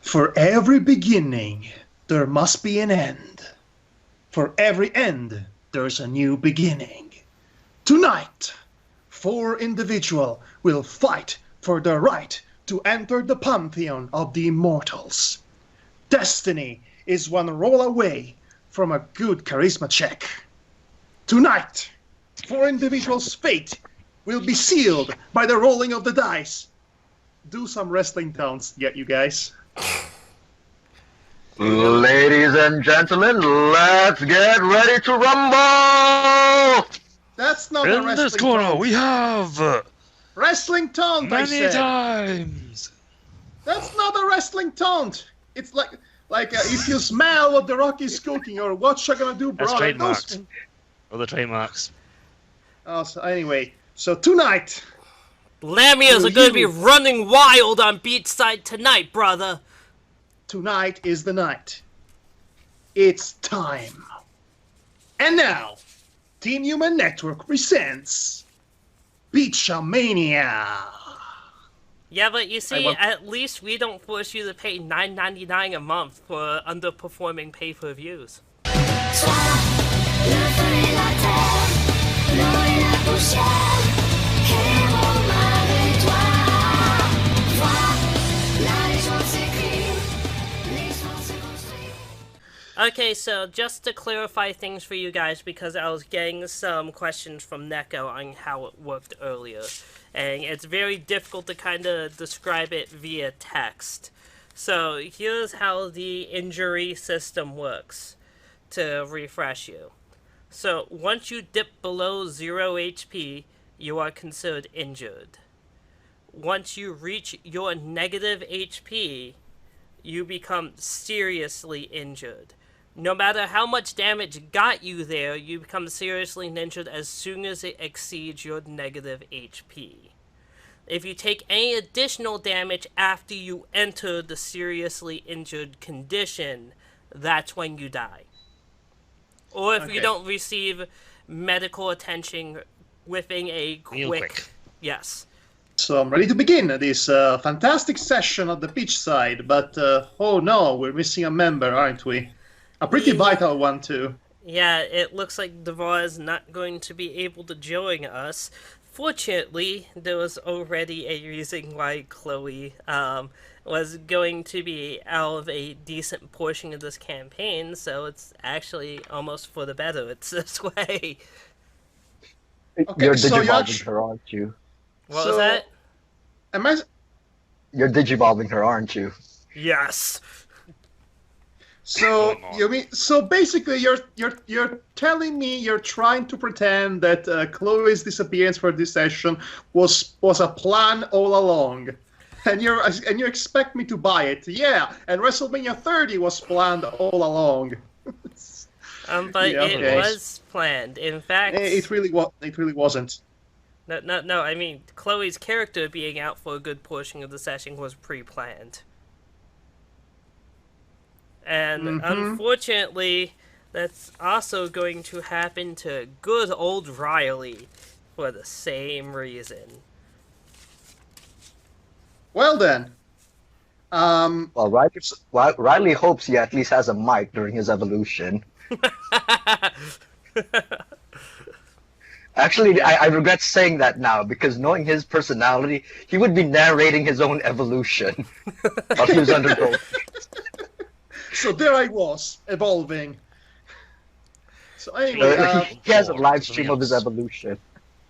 For every beginning, there must be an end. For every end, there's a new beginning. Tonight, 4 individuals will fight for the right to enter the pantheon of the immortals. Destiny is one roll away from a good charisma check. Tonight, 4 individuals' fate will be sealed by the rolling of the dice. Do some wrestling taunts yet, you guys. Ladies and gentlemen, let's get ready to rumble! That's not a In wrestling this corner, taunt. we have Wrestling taunt, I many said. times. That's not a wrestling taunt. It's like if you smell what the Rock is cooking or what you're gonna do, bro. That's trademarked. Or the trademarks. Oh, so anyway, so tonight, Lamias are going to be running wild on Beachside tonight, brother. Tonight is the night. It's time. And now, Team Human Network presents Beachmania. Yeah, but you see, at least we don't force you to pay $9.99 a month for underperforming pay-per-views. Okay, so just to clarify things for you guys, because I was getting some questions from Neko on how it worked earlier, and it's very difficult to kind of describe it via text. So here's how the injury system works, to refresh you. So once you dip below 0 HP, you are considered injured. Once you reach your negative HP, you become seriously injured. No matter how much damage got you there, you become seriously injured as soon as it exceeds your negative HP. If you take any additional damage after you enter the seriously injured condition, that's when you die. Or if you don't receive medical attention within a quick... Yes. So I'm ready to begin this fantastic session of the Beachside, but oh no, we're missing a member, aren't we? A pretty vital one, too. Yeah, it looks like Devar is not going to be able to join us. Fortunately, there was already a reason why Chloe was going to be out of a decent portion of this campaign, so it's actually almost for the better. It's this way. Okay, You're so digivolving her, aren't you? What was that? Am I... You're digivolving her, aren't you? Yes. So you mean basically you're telling me you're trying to pretend that Chloe's disappearance for this session was a plan all along, and you expect me to buy it? Yeah, and WrestleMania 30 was planned all along. But Yeah, it was planned. In fact, it really wasn't. No. I mean, Chloe's character being out for a good portion of the session was pre-planned. And unfortunately, that's also going to happen to good old Riley for the same reason. Well then. Well, Riley hopes he at least has a mic during his evolution. Actually, I regret saying that now, because knowing his personality, he would be narrating his own evolution while he was undergoing. So there I was, evolving. So anyway, he has a live stream of his evolution.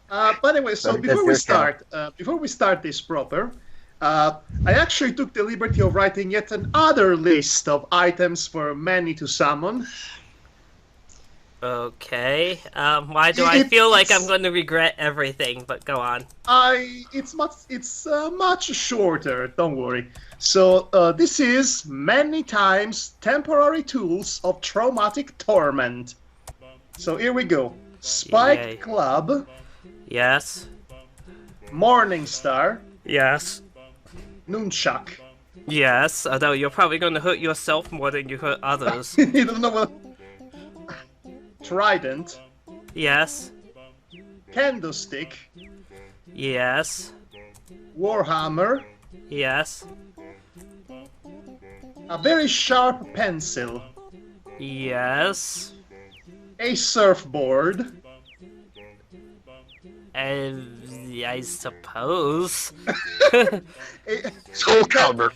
But anyway, so before we start this proper, I actually took the liberty of writing yet another list of items for Manny to summon. Okay. Why do I feel like I'm going to regret everything? But go on. It's much shorter. Don't worry. So this is many times temporary tools of traumatic torment. So here we go. Spiked Club. Yes. Morning Star. Yes. Nunchuck. Yes. Although you're probably going to hurt yourself more than you hurt others. You don't know what. Trident. Yes. Candlestick. Yes. Warhammer. Yes. A very sharp pencil. Yes. A surfboard. I suppose. A, Soul Calibur.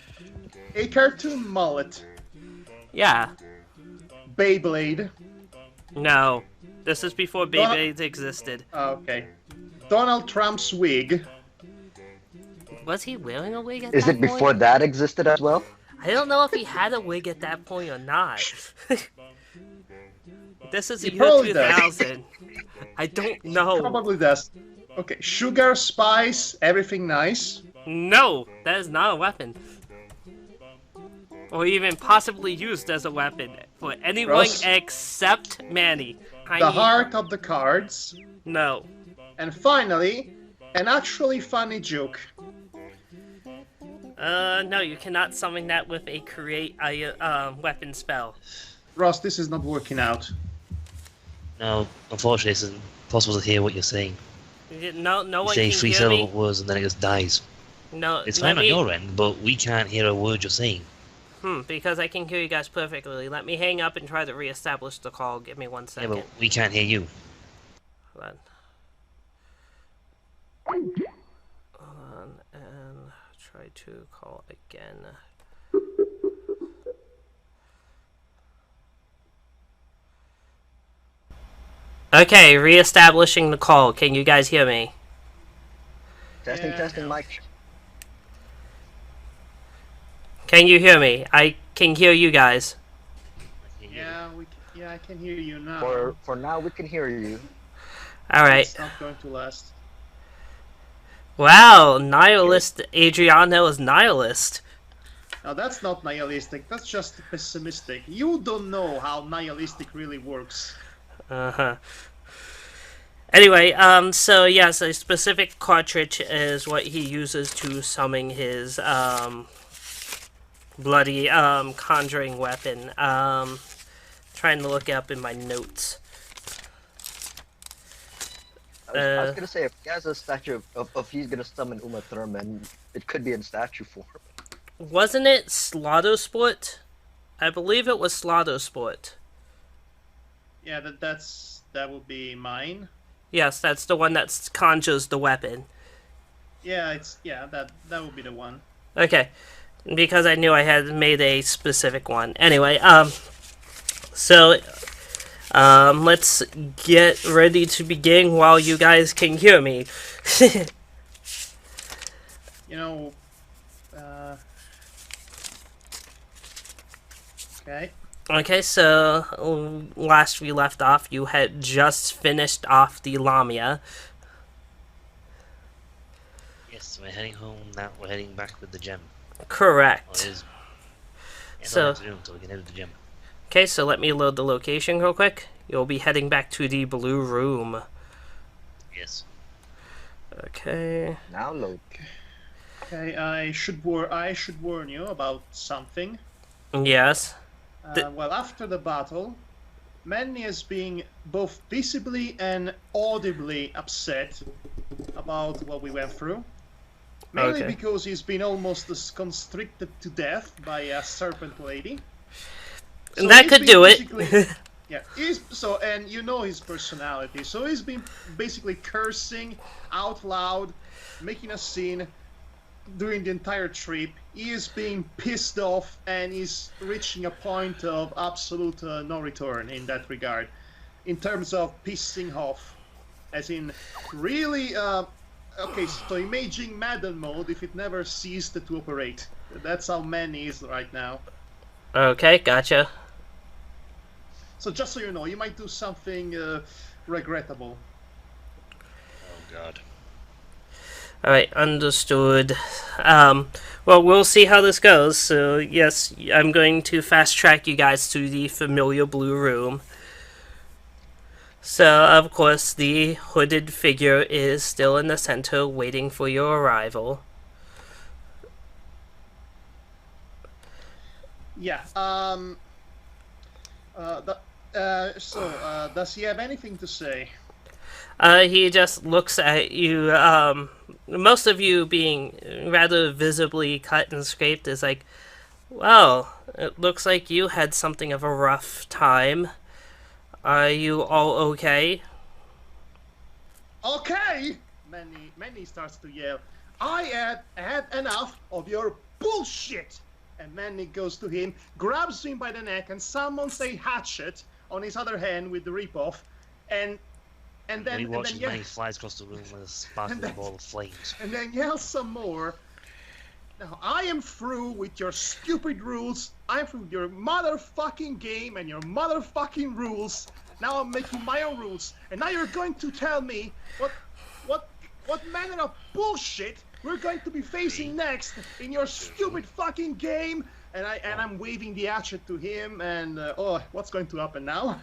a cartoon mullet. Yeah. Beyblade. No. This is before Donna- Beyblades existed. Okay. Donald Trump's wig. Was he wearing a wig at Is that it point? before that existed as well? I don't know if he had a wig at that point or not. This is the He year probably does. 2000. I don't know. Probably does. Okay, sugar, spice, everything nice. No, that is not a weapon. Or even possibly used as a weapon for anyone Ross? except Manny. The heart of the cards. No. And finally, an actually funny joke. No, you cannot summon that with a create a weapon spell. Ross, this is not working out. No, unfortunately, it's impossible to hear what you're saying. No You one say can three hear syllable me. words and then it just dies. No, It's let fine on me- your end, but we can't hear a word you're saying. Because I can hear you guys perfectly. Let me hang up and try to reestablish the call. Give me 1 Yeah, second. but we can't hear you. Hold on. Hold on, and try to call again. Okay, reestablishing the call. Can you guys hear me? Testing, Yeah. testing, mic. Can you hear me? I can hear you guys. Yeah, I can hear you now. For now, we can hear you. Alright. It's not going to last. Wow, nihilist Adriano is nihilist. Now that's not nihilistic, that's just pessimistic. You don't know how nihilistic really works. Uh-huh. Anyway, so yes, a specific cartridge is what he uses to summon his, bloody, conjuring weapon. Trying to look it up in my notes. I was gonna say, if he has a statue of he's gonna summon Uma Thurman, it could be in statue form. Wasn't it Slaughtersport? I believe it was Slaughtersport. Yeah, that would be mine. Yes, that's the one that conjures the weapon. Yeah, that would be the one. Okay, because I knew I had made a specific one. Anyway, so, let's get ready to begin while you guys can hear me. You know, okay. Okay, so last we left off, you had just finished off the Lamia. Yes, we're heading home now. We're heading back with the gem. Or Correct. it is. Yeah, So- no afternoon, so we can head to the gem. Okay, so let me load the location real quick. You'll be heading back to the blue room. Yes. Okay. Now load. Okay, I should warn you about something. Yes. Well, after the battle, Manny is being both visibly and audibly upset about what we went through. Mainly Okay. because he's been almost constricted to death by a serpent lady. And that he's could been do it. basically- Yeah, and you know his personality. So he's been basically cursing out loud, making a scene during the entire trip. He is being pissed off, and he's reaching a point of absolute no return in that regard, in terms of pissing off, as in really. Okay, so imagine Madden mode if it never ceased to operate. That's how Manny is right now. Okay, gotcha. So just so you know, you might do something regrettable. Oh god. Alright, understood. Well, we'll see how this goes. So, yes, I'm going to fast track you guys to the familiar blue room. So, of course, the hooded figure is still in the center waiting for your arrival. Yeah. Does he have anything to say? He just looks at you, most of you being rather visibly cut and scraped, is like, Well, it looks like you had something of a rough time. Are you all okay? Okay! Manny starts to yell. I had enough of your bullshit! And Manny goes to him, grabs him by the neck, and summons a hatchet on his other hand with the rip-off, and then He watches yells, Manny flies across the room with a sparkling ball of flames. and then yells some more. Now, I am through with your stupid rules. I'm through with your motherfucking game and your motherfucking rules. Now I'm making my own rules, and now you're going to tell me what manner of bullshit we're going to be facing next in your stupid fucking game. And I'm waving the hatchet to him, and oh, what's going to happen now?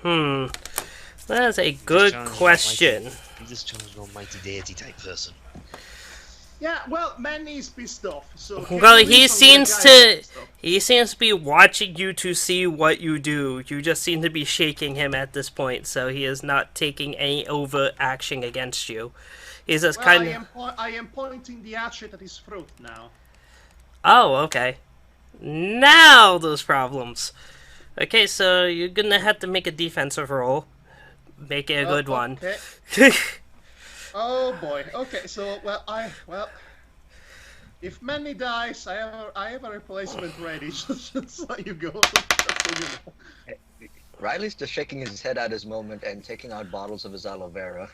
That is a good question. He's just challenged an almighty deity type person. Yeah, well, Manny's pissed off. So Well, he seems to be watching you to see what you do. You just seem to be shaking him at this point, so he is not taking any overt action against you. He's just kind of. I am pointing the hatchet at his throat now. Oh, okay. Now those problems. Okay, so you're gonna have to make a defensive roll. Make it a good one. Okay. Oh boy. Okay. So if Manny dies, I have a replacement ready. Just let you go. Riley's just shaking his head at his moment and taking out bottles of his aloe vera.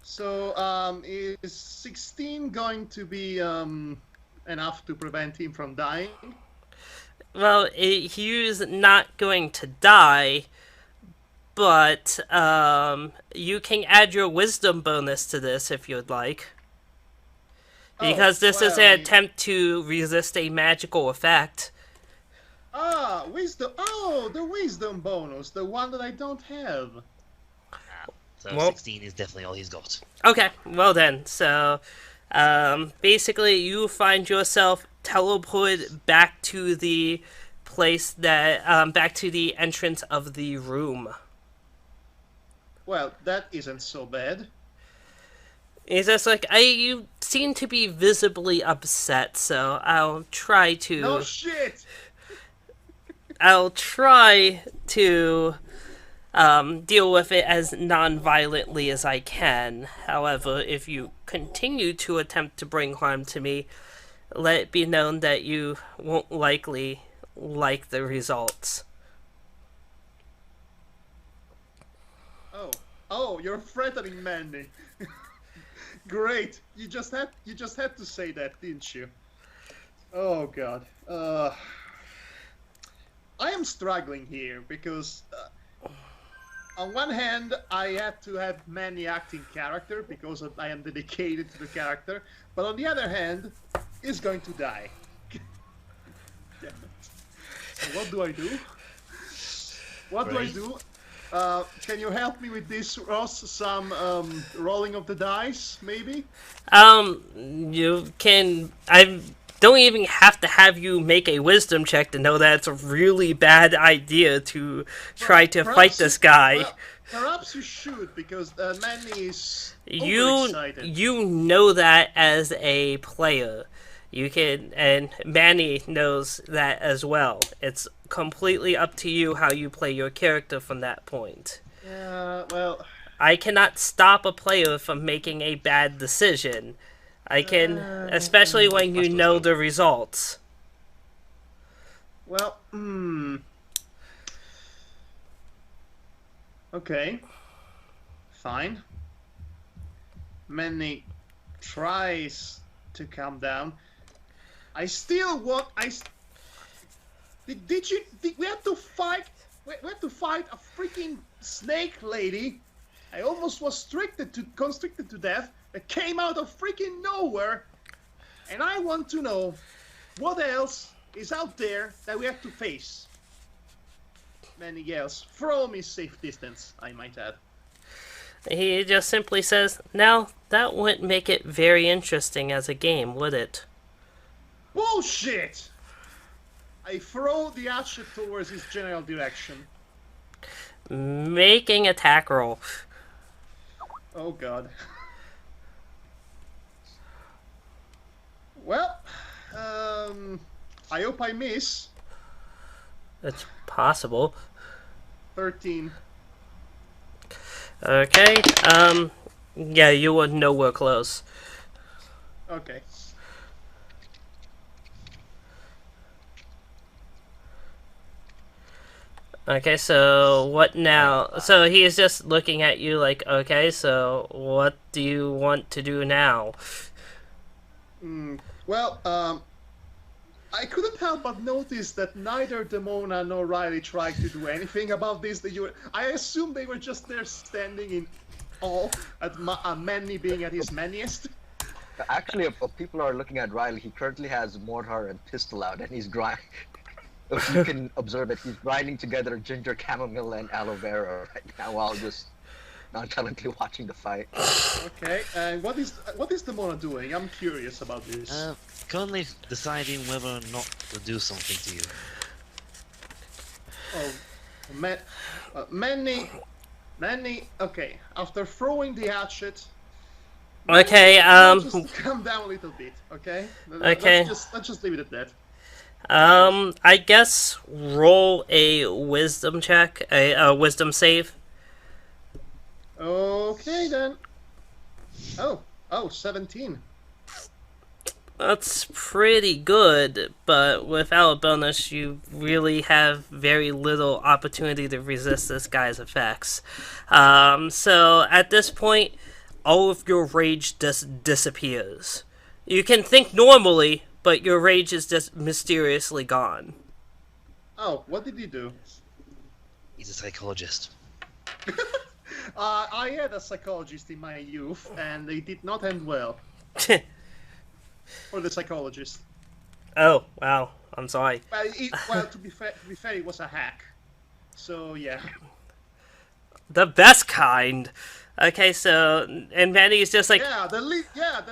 So is 16 going to be enough to prevent him from dying? Well, he's not going to die, but you can add your wisdom bonus to this if you'd like. Because this is an attempt to resist a magical effect. Ah, wisdom. Oh, the wisdom bonus, the one that I don't have. So Well- 16 is definitely all he's got. Okay, well then, so basically you find yourself teleported back to the place that, back to the entrance of the room. Well, that isn't so bad. It's just like, you seem to be visibly upset, so I'll try to... No shit! I'll try to deal with it as non-violently as I can. However, if you continue to attempt to bring harm to me, let it be known that you won't likely like the results. Oh, you're threatening Manny. Great. You just had to say that, didn't you? Oh god. I am struggling here because on one hand I had to have Manny acting character because I am dedicated to the character, but on the other hand, he's going to die. Damn it. So what do I do? What do I do? Can you help me with this, Ross? Some rolling of the dice, maybe? You can... I don't even have to have you make a wisdom check to know that it's a really bad idea to try to fight this guy. Well, perhaps you should, because Manny is You overexcited. know that as a player. You can, and Manny knows that as well. It's completely up to you how you play your character from that point. Yeah, well... I cannot stop a player from making a bad decision. I can, especially when you know the results. Well, okay. Fine. Manny tries to calm down. I still want... we had to fight... We had to fight a freaking snake lady. I almost was constricted to death. That came out of freaking nowhere. And I want to know what else is out there that we have to face. Manny yells, from his safe distance, I might add. He just simply says, "Now, that wouldn't make it very interesting as a game, would it?" Bullshit! I throw the hatchet towards his general direction. Making attack roll. Oh god. Well, I hope I miss. It's possible. 13. Okay, yeah, you were nowhere close. Okay. Okay, so what now? So he's just looking at you like, okay, so what do you want to do now? Well, I couldn't help but notice that neither Demona nor Riley tried to do anything about this. I assume they were just there standing in awe at Manny being at his manniest. Actually, if people are looking at Riley, he currently has mortar and pistol out, and he's grinding. You can observe it. He's grinding together ginger, chamomile, and aloe vera right now while just nonchalantly watching the fight. Okay, and what is Demona doing? I'm curious about this. Currently deciding whether or not to do something to you. Oh, Manny. Okay, after throwing the hatchet. Okay, Just calm down a little bit, okay? Okay. Let's just leave it at that. I guess roll a wisdom check, a wisdom save. Okay then. Oh, 17. That's pretty good, but without a bonus, you really have very little opportunity to resist this guy's effects. So at this point, all of your rage just disappears. You can think normally, but your rage is just mysteriously gone. Oh, what did he do? He's a psychologist. I had a psychologist in my youth, and it did not end well for the psychologist. Oh, wow. I'm sorry. Well, to be fair, it was a hack. So yeah. The best kind. Okay, so and Manny's just like the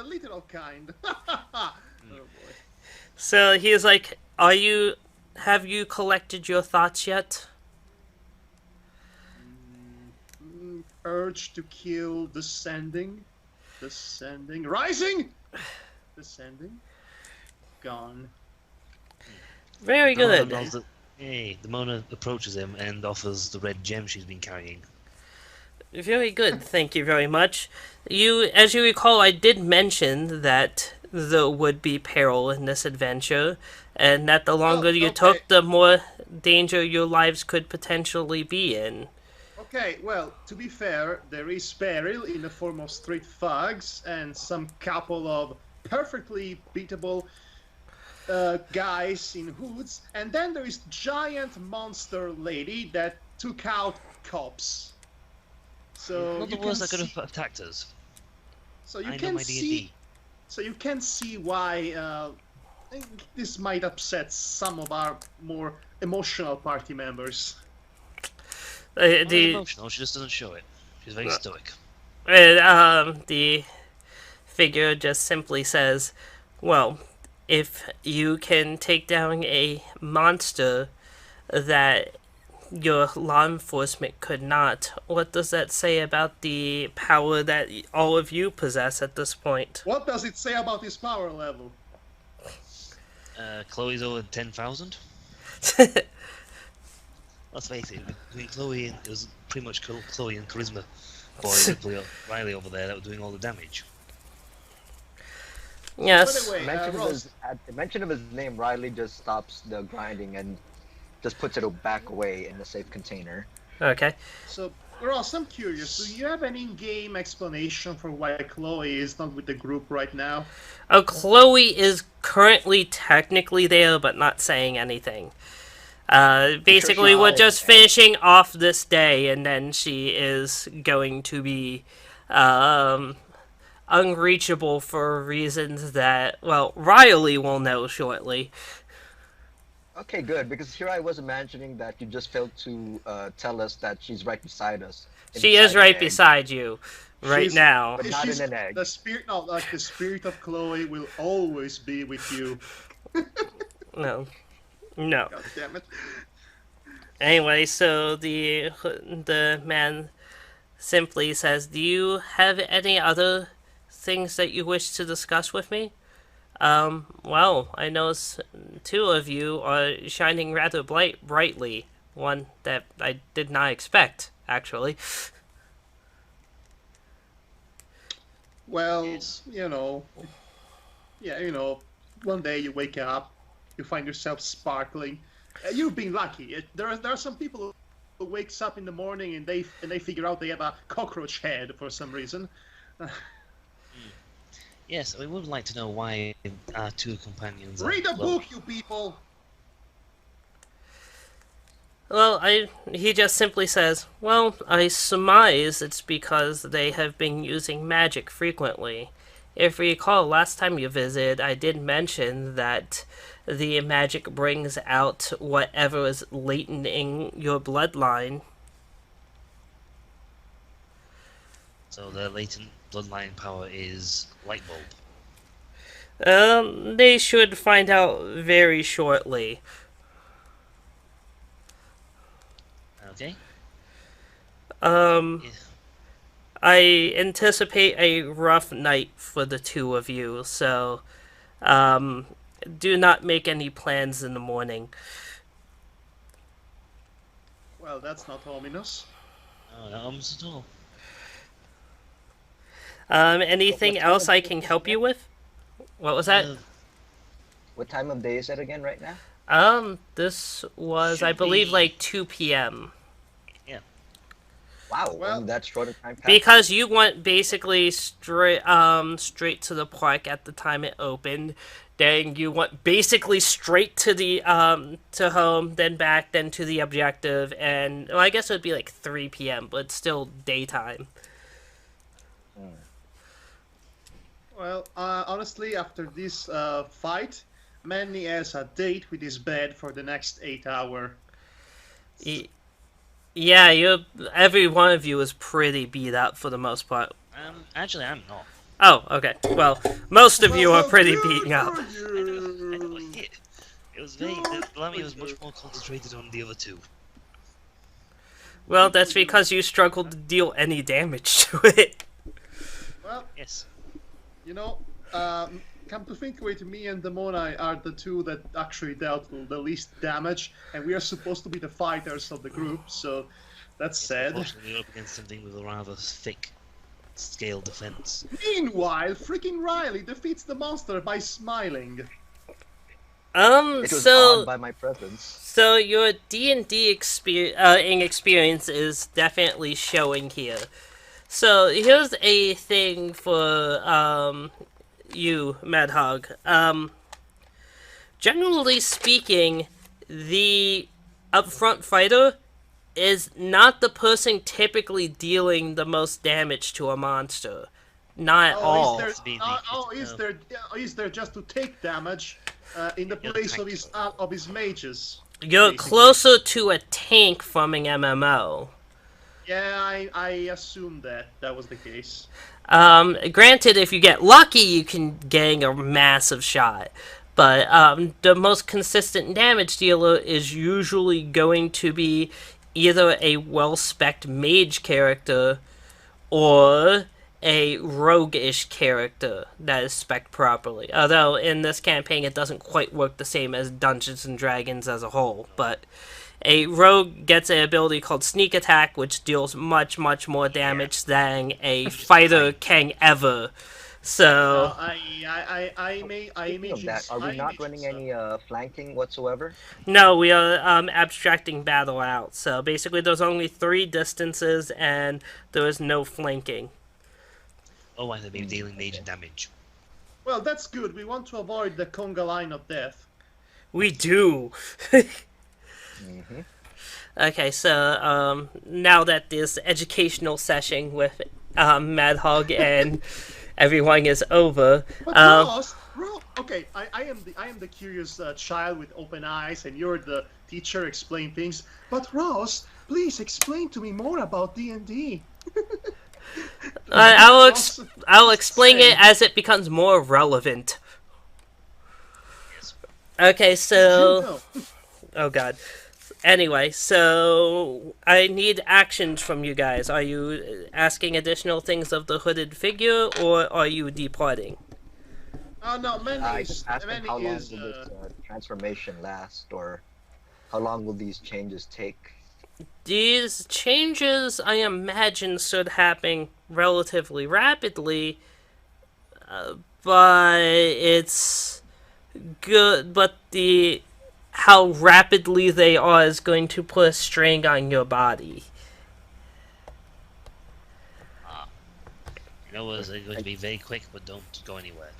literal kind. Oh boy. So he's like, have you collected your thoughts yet? Urge to kill descending, rising, descending, gone. Very good. The Mona approaches him and offers the red gem she's been carrying. Very good, thank you very much. As you recall, I did mention that there would be peril in this adventure, and that the longer you took, the more danger your lives could potentially be in. Okay, well, to be fair, there is peril in the form of street thugs and some couple of perfectly beatable guys in hoods, and then there is giant monster lady that took out cops. So Not the worst that could have attacked us. So you can see. So you can see why this might upset some of our more emotional party members. Emotional, she just doesn't show it. She's very stoic. The figure just simply says, well, if you can take down a monster that your law enforcement could not, what does that say about the power that all of you possess at this point? What does it say about his power level? Chloe's over 10,000. Let's face it, between Chloe and it was pretty much Chloe and Charisma boy Riley over there that were doing all the damage. Yes. By the way, At the mention of his name, Riley just stops the grinding and just puts it back away in the safe container. Okay. So, Ross, I'm curious. Do you have an in-game explanation for why Chloe is not with the group right now? Oh, Chloe is currently technically there, but not saying anything. Basically, we're just finishing off this day, and then she is going to be unreachable for reasons that, well, Riley will know shortly. Okay, good, because here I was imagining that you just failed to tell us that she's right beside us. She is right beside you now. But not in an egg. The spirit of Chloe will always be with you. No. God damn it. Anyway, so the man simply says, do you have any other things that you wish to discuss with me? Well, I notice two of you are shining rather brightly. One that I did not expect, actually. Well, you know, yeah, you know, one day you wake up, you find yourself sparkling. You've been lucky. There are some people who wakes up in the morning and they figure out they have a cockroach head for some reason. Yes, we would like to know why our two companions are... Read a well, book, you people. Well, he just simply says, well, I surmise it's because they have been using magic frequently. If you recall, last time you visited, I did mention that the magic brings out whatever is latent in your bloodline. So the latent bloodline power is light bulb. They should find out very shortly. Okay? Um, Yeah. I anticipate a rough night for the two of you, so, do not make any plans in the morning. Well, that's not ominous. No, not almost at all. Anything What time else of I day can is it help you again? with? What was that? What time of day is it again right now? This was, I Should believe, be- like 2 p.m. Wow, Well- only that short a time passed. Because you went basically straight to the park at the time it opened. Then you went basically straight to the to home, then back, then to the objective, and well, I guess it would be like 3 p.m., but still daytime. Well, honestly, after this fight, Manny has a date with his bed for the next 8 hours. Yeah, every one of you is pretty beat up for the most part. Actually, I'm not. Oh, okay. Well, most of you are pretty beaten up. I know it was very... Lammy was much more concentrated on the other two. Well, that's because you struggled to deal any damage to it. Well, Yes. you know, come to think of it, me and Demona are the two that actually dealt the least damage, and we are supposed to be the fighters of the group, so that's sad. Unfortunately, we're up against something with a rather thick scale defense. Meanwhile, freaking Riley defeats the monster by smiling. It was awed by my presence. So your D&D experience is definitely showing here. So here's a thing for you, Madhog. Generally speaking, the upfront fighter is not the person typically dealing the most damage to a monster. Not at all. Is there just to take damage in the You're place tank. of his mages? You're basically. closer to a tank from an MMO. Yeah, I assumed that was the case. Granted, if you get lucky, you can gang a massive shot. But the most consistent damage dealer is usually going to be either a well-spec'd mage character or a rogue-ish character that is spec'd properly. Although, in this campaign, it doesn't quite work the same as Dungeons & Dragons as a whole. But a rogue gets an ability called Sneak Attack, which deals much, much more damage than a fighter can ever. So, I may Speaking of that, are we not running any flanking whatsoever? no, we are abstracting battle out. So, basically, there's only 3 distances, and there is no flanking. Oh, and they've been dealing major damage. Well, that's good. We want to avoid the conga line of death. We do! Mm-hmm. Okay, so now that this educational session with Madhog and everyone is over, But Ross, okay, I am the curious child with open eyes, and you're the teacher. Explain things. But Ross, please explain to me more about D&D. I'll explain it as it becomes more relevant. Okay, so oh god. Anyway, so I need actions from you guys. Are you asking additional things of the hooded figure, or are you departing? Oh no, I just asked him Manny how long is. will this transformation last, or how long will these changes take? These changes, I imagine, should happen relatively rapidly, but it's good. But the how rapidly they are is going to put a strain on your body. You know, it's going to be very quick, but don't go anywhere.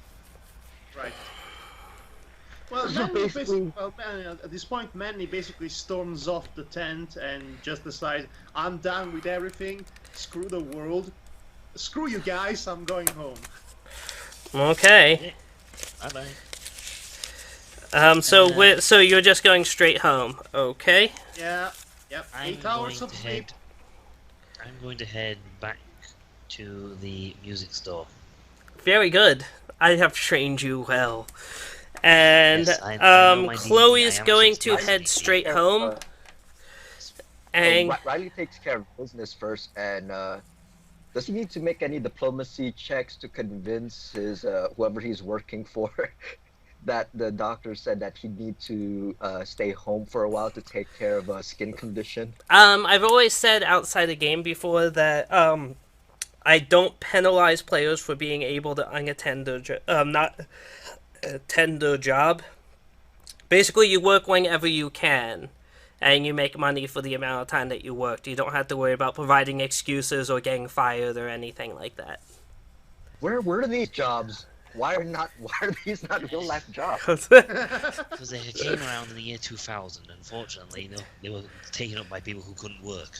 Right. Well, So Manny basically- at this point, Manny basically storms off the tent and just decides, I'm done with everything. Screw the world. Screw you guys. I'm going home. Okay. Bye bye. So you're just going straight home. Okay. Yeah. Yep. I'm 8 hours going of to sleep. I'm going to head back to the music store. Very good. I have trained you well. And Yes, I know my Chloe DD. is I am going just to nice head DD. straight home. And Riley takes care of business first, and does he need to make any diplomacy checks to convince his whoever he's working for that the doctor said that he'd need to stay home for a while to take care of a skin condition? I've always said outside the game before that I don't penalize players for being able to not attend their job. Basically, you work whenever you can, and you make money for the amount of time that you worked. You don't have to worry about providing excuses or getting fired or anything like that. Where were these jobs? Why are these not real life jobs? Because they came around in the year 2000. Unfortunately, they were taken up by people who couldn't work.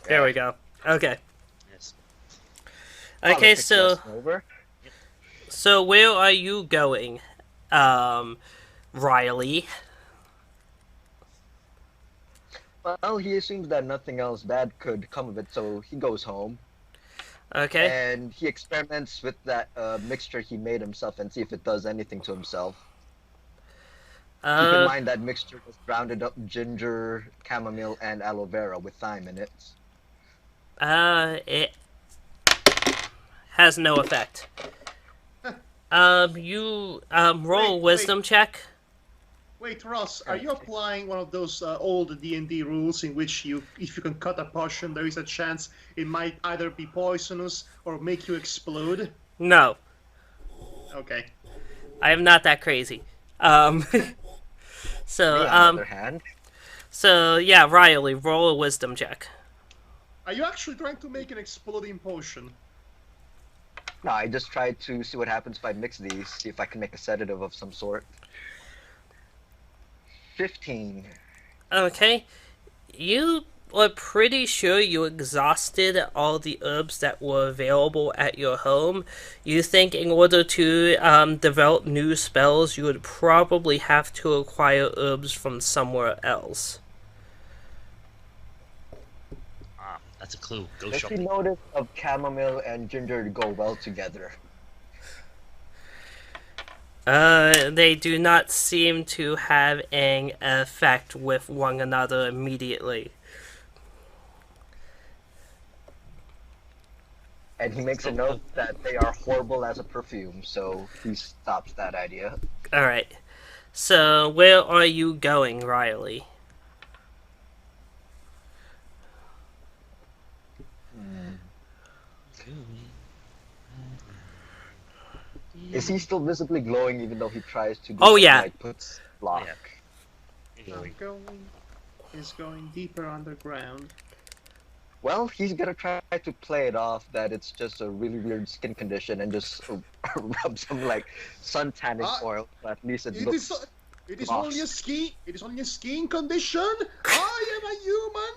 There we go. Okay. Yes. Okay, Politics so lesson over. where are you going, Riley? Well, he assumes that nothing else bad could come of it, so he goes home. Okay. And he experiments with that mixture he made himself and see if it does anything to himself. Keep in mind that mixture was grounded up ginger, chamomile, and aloe vera with thyme in it. It has no effect. You roll a Wait. wisdom check. Wait, Ross, are you applying one of those old D&D rules in which if you can cut a potion, there is a chance it might either be poisonous or make you explode? No, Okay. I am not that crazy. So Me, on the other hand, yeah, Riley, roll a wisdom check. Are you actually trying to make an exploding potion? no, I just tried to see what happens if I mix these, see if I can make a sedative of some sort. 15. Okay, you were pretty sure you exhausted all the herbs that were available at your home. You think in order to develop new spells, you would probably have to acquire herbs from somewhere else. That's a clue. Go Does he shopping. notice of chamomile and ginger go well together? They do not seem to have an effect with one another immediately. And he makes a note that they are horrible as a perfume, so he stops that idea. Alright. So, where are you going, Riley? Is he still visibly glowing even though he tries to do Oh, something yeah. like puts block? Is going deeper underground. Well, he's gonna try to play it off that it's just a really weird skin condition and just rub some like sun tanning oil. But at least it looks. It is lost. only a ski. It is only a skiing condition. I am a human.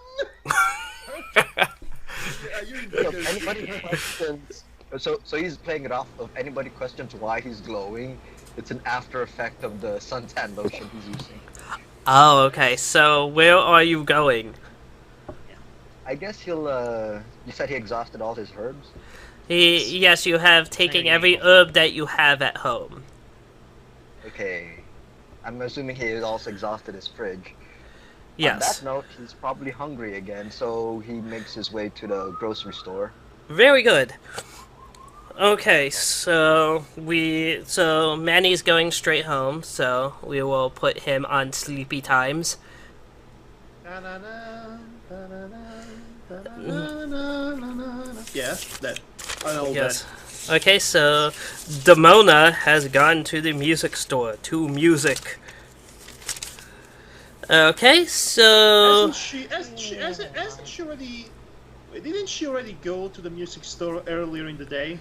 Are you in So bigger if anybody shit? questions, so he's playing it off. If anybody questions why he's glowing, it's an after effect of the suntan lotion he's using. Oh, okay. So, where are you going? I guess he'll. You said he exhausted all his herbs. Yes, you have taken every herb that you have at home. Okay. I'm assuming he has also exhausted his fridge. Yes. On that note, he's probably hungry again, so he makes his way to the grocery store. Very good. Okay, so Manny's going straight home, so we will put him on sleepy times. Yeah, that. I know Yes. that. Okay, so Demona has gone to the music store to music. Okay, so Hasn't she already? Didn't she already go to the music store earlier in the day?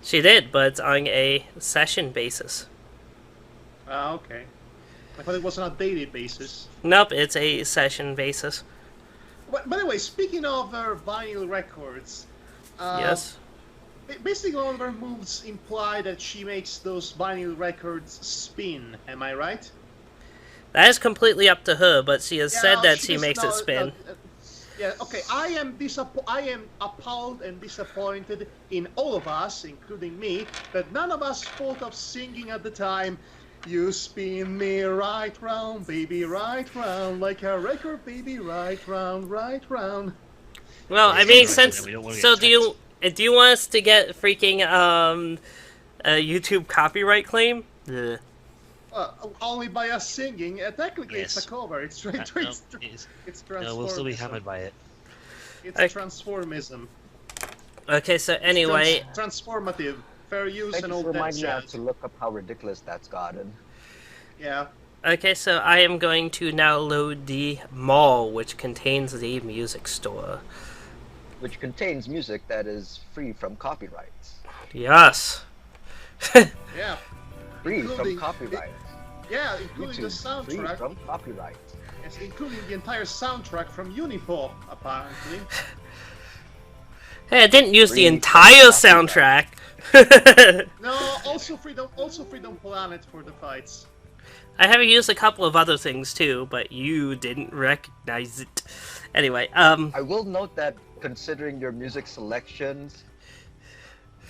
she did, but on a session basis. Ah, okay. I thought it was on a daily basis. Nope, it's a session basis. But by the way, speaking of her vinyl records, Yes. basically all of her moves imply that she makes those vinyl records spin. Am I right? That is completely up to her, but she has said that she does- makes it spin. Yeah, okay. I am appalled and disappointed in all of us, including me, that none of us thought of singing at the time. You spin me right round, baby, right round, like a record, baby, right round, right round. Well, I Yeah, mean, right, since we don't wanna so get do you want us to get freaking a YouTube copyright claim? Ugh. Only by us singing. Technically, Yes. it's a cover. It's No, it's transformism. no, we'll still be hammered by it. It's Okay. transformism. Okay, so anyway, Transformative, fair use, Thank and you all for that reminding me jazz. to look up how ridiculous that's gotten. Yeah. okay, so I am going to now load the mall, which contains the music store. Which contains music that is free from copyrights. Yes. Yeah. Free Including- from copyright. Yeah, including the YouTube, free soundtrack. from copyright. Yes, including the entire soundtrack from Unipo, apparently. Hey, I didn't use the Free from entire copyright. soundtrack. No, also Freedom Planet for the fights. I have used a couple of other things too, but you didn't recognize it. Anyway, I will note that considering your music selections,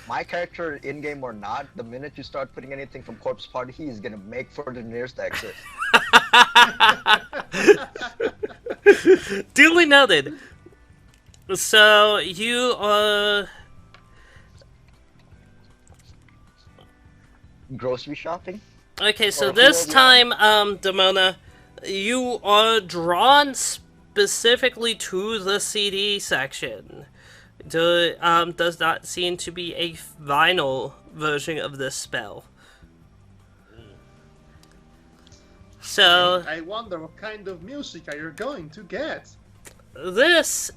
my character in-game or not, the minute you start putting anything from Corpse Party, he is gonna make for the nearest exit. duly noted. So you are Grocery shopping? okay. So Or this whoever- time, Demona, you are drawn specifically to the CD section. Does not seem to be a vinyl version of this spell. So I wonder what kind of music are you going to get? this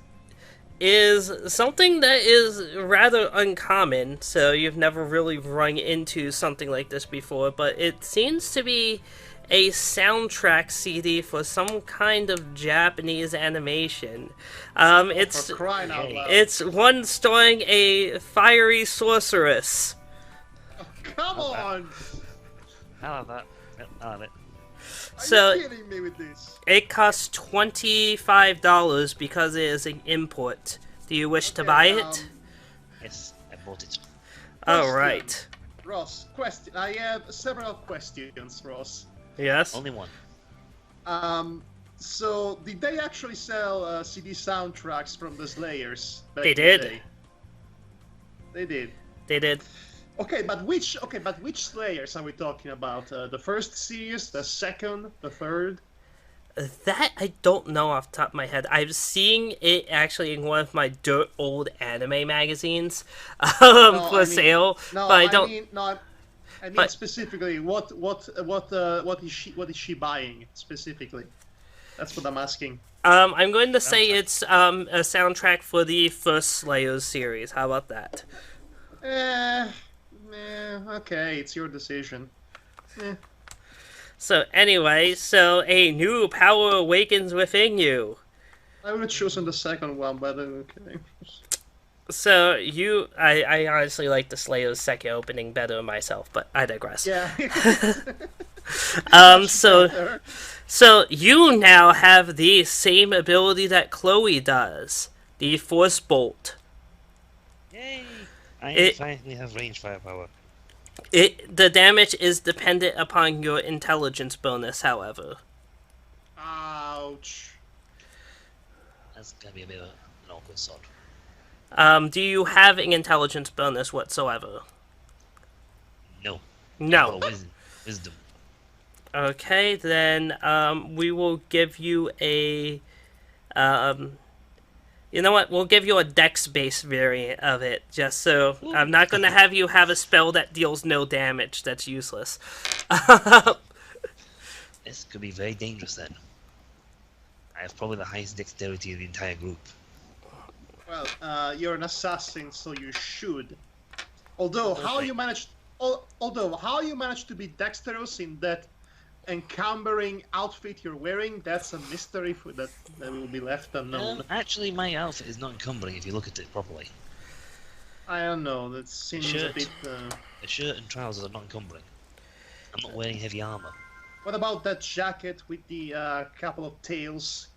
is something that is rather uncommon, so you've never really run into something like this before, but it seems to be a soundtrack CD for some kind of Japanese animation. It's For crying out loud. it's one starring a fiery sorceress. Come on! I'll have that. Yep, I'll have it. Are So- you kidding me with this? It costs $25 because it is an import. Do you wish to buy it? Yes, I bought it. Alright. Ross, question. I have several questions, Ross. Yes? Only one. So did they actually sell CD soundtracks from the Slayers? back They in the did. day? They did. They did. Okay, but which Slayers are we talking about? The first series, the second, the third? That I don't know off the top of my head. I've seen it actually in one of my dirt old anime magazines for I mean- sale, No, but I don't. I mean But- specifically, what is she buying specifically? That's what I'm asking. I'm going to say it's a soundtrack for the first Slayers series. How about that? Okay, it's your decision. So anyway, so a new power awakens within you. I would have chosen the second one, but okay. So I honestly like the Slayers second opening better myself, but I digress. Yeah. So you now have the same ability that Chloe does, the Force Bolt. Yay! I It- finally have range firepower. The damage is dependent upon your intelligence bonus, however. Ouch. That's gonna be a bit of an awkward sword. Do you have an intelligence bonus whatsoever? No. No. Wisdom. Okay, then we will give you a. You know what? We'll give you a dex-based variant of it, just so I'm not going to have you have a spell that deals no damage. That's useless. This could be very dangerous then. I have probably the highest dexterity in the entire group. Well, you're an assassin, so you should. Although how you managed to be dexterous in that encumbering outfit you're wearing, that's a mystery that will be left unknown. Actually, my outfit is not encumbering if you look at it properly. I don't know. That seems a bit. The shirt and trousers are not encumbering. I'm not wearing heavy armor. What about that jacket with the couple of tails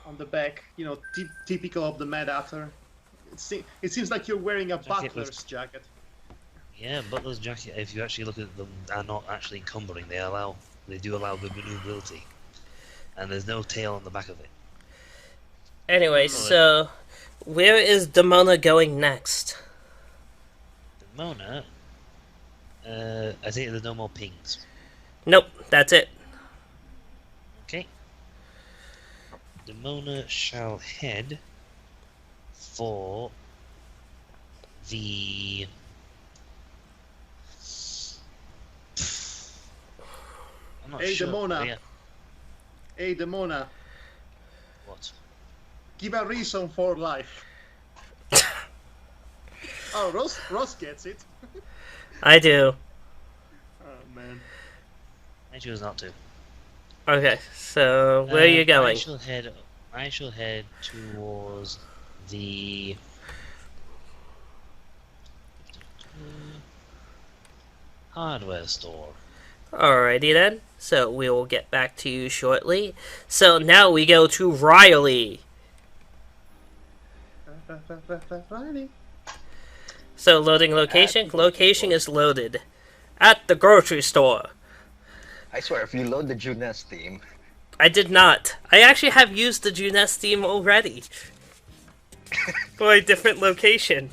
on the back? You know, typical of the Mad Hatter. It seems like you're wearing a butler's jacket. Yeah, butler's jacket. If you actually look at them, are not actually encumbering. They do allow good maneuverability, and there's no tail on the back of it. Anyway, so where is Demona going next? Demona, I think there's no more pings. Nope, that's it. Okay. Demona shall head for the. I'm not Hey, sure. Demona. Yeah. Hey, Demona. What? Give a reason for life. Oh, Ross gets it. I do. Oh, man. I choose not to. Okay, so where are you going? I shall head towards the. Hardware store. Alrighty then. So we will get back to you shortly. So now we go to Riley. Riley. So loading location. Location is loaded. At the grocery store. I swear, if you load the Junes theme, I did not. I actually have used the Junes theme already. For a different location.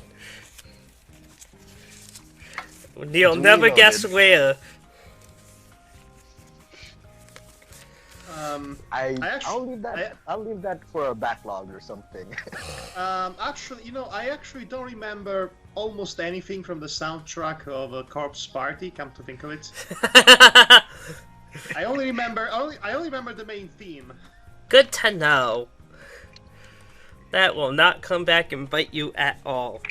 You'll never guess where. I'll leave that for a backlog or something. Actually, I actually don't remember almost anything from the soundtrack of a Corpse Party. Come to think of it, I only remember the main theme. Good to know. That will not come back and bite you at all.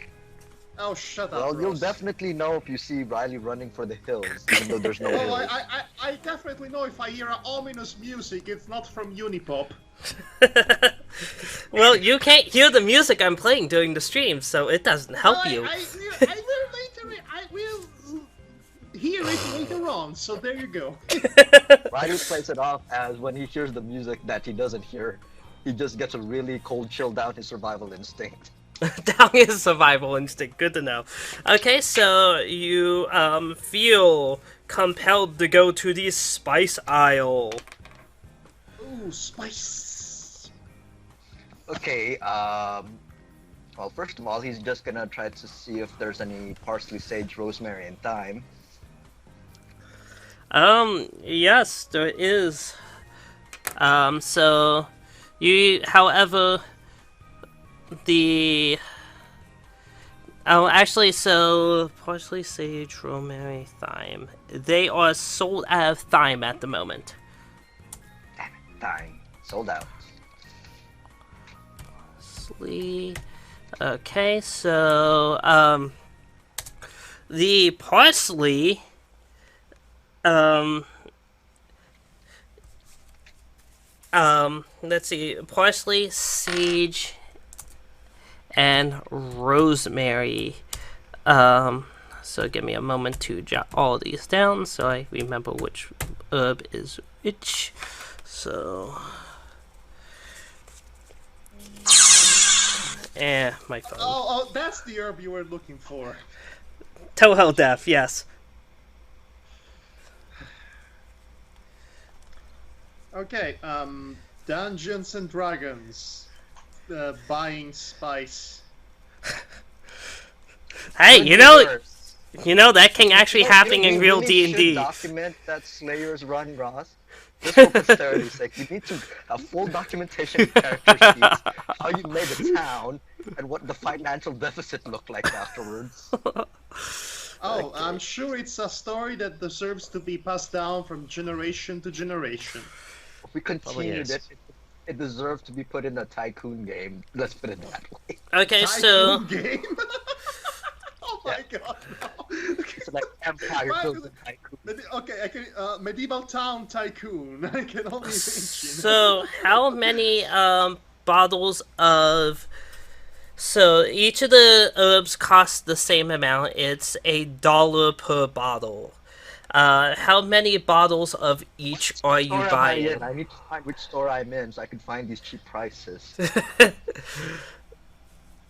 Oh, shut up. Well, you'll Ross. definitely know if you see Riley running for the hills, even though there's no Oh, hills. I definitely know if I hear ominous music, it's not from Unipop. Well, you can't hear the music I'm playing during the stream, so it doesn't help you. I will hear it later on, so there you go. Riley plays it off as when he hears the music that he doesn't hear, he just gets a really cold chill down his survival instinct. Down his survival instinct, good to know. Okay, so you feel compelled to go to the spice aisle. Ooh, spice. Okay, well, first of all, he's just gonna try to see if there's any parsley, sage, rosemary, and thyme. Yes, there is. So however, so parsley, sage, rosemary, thyme. They are sold out of thyme at the moment. Damn it, thyme. Sold out. Parsley. Okay, so the parsley let's see, parsley, sage, and rosemary. So give me a moment to jot all these down so I remember which herb is which. So, my phone. Oh, that's the herb you were looking for. Tohel Death, yes. Okay, Dungeons and Dragons. Buying spice. Hey, Could you be know, worse. that can actually happen in We real really should D&D. document that Slayer's run, Ross. Just for posterity's sake, we need to have full documentation of character sheets, how you made a town, and what the financial deficit looked like afterwards. Oh, I'm sure it's a story that deserves to be passed down from generation to generation. If we continued is. it deserved to be put in a tycoon game. Let's put it that way. Okay, so Tycoon game? Oh my god, no. It's like Empire Right, building tycoon. Okay, I can, medieval town tycoon. I can only imagine. so how many bottles of so each of the herbs cost the same amount. It's $1 per bottle. How many bottles of each are you Store am I buying? in? I need to find which store I'm in so I can find these cheap prices.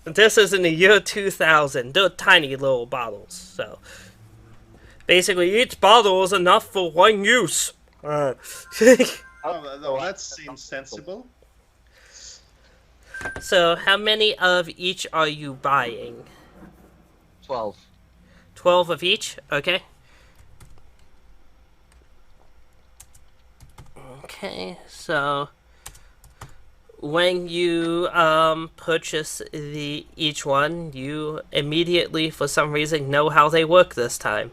This is in the year 2000. They're tiny little bottles, so basically each bottle is enough for one use. Oh, no, that seems sensible. So how many of each are you buying? 12. 12 of each? Okay. Okay, so when you purchase each one, you immediately, for some reason, know how they work this time.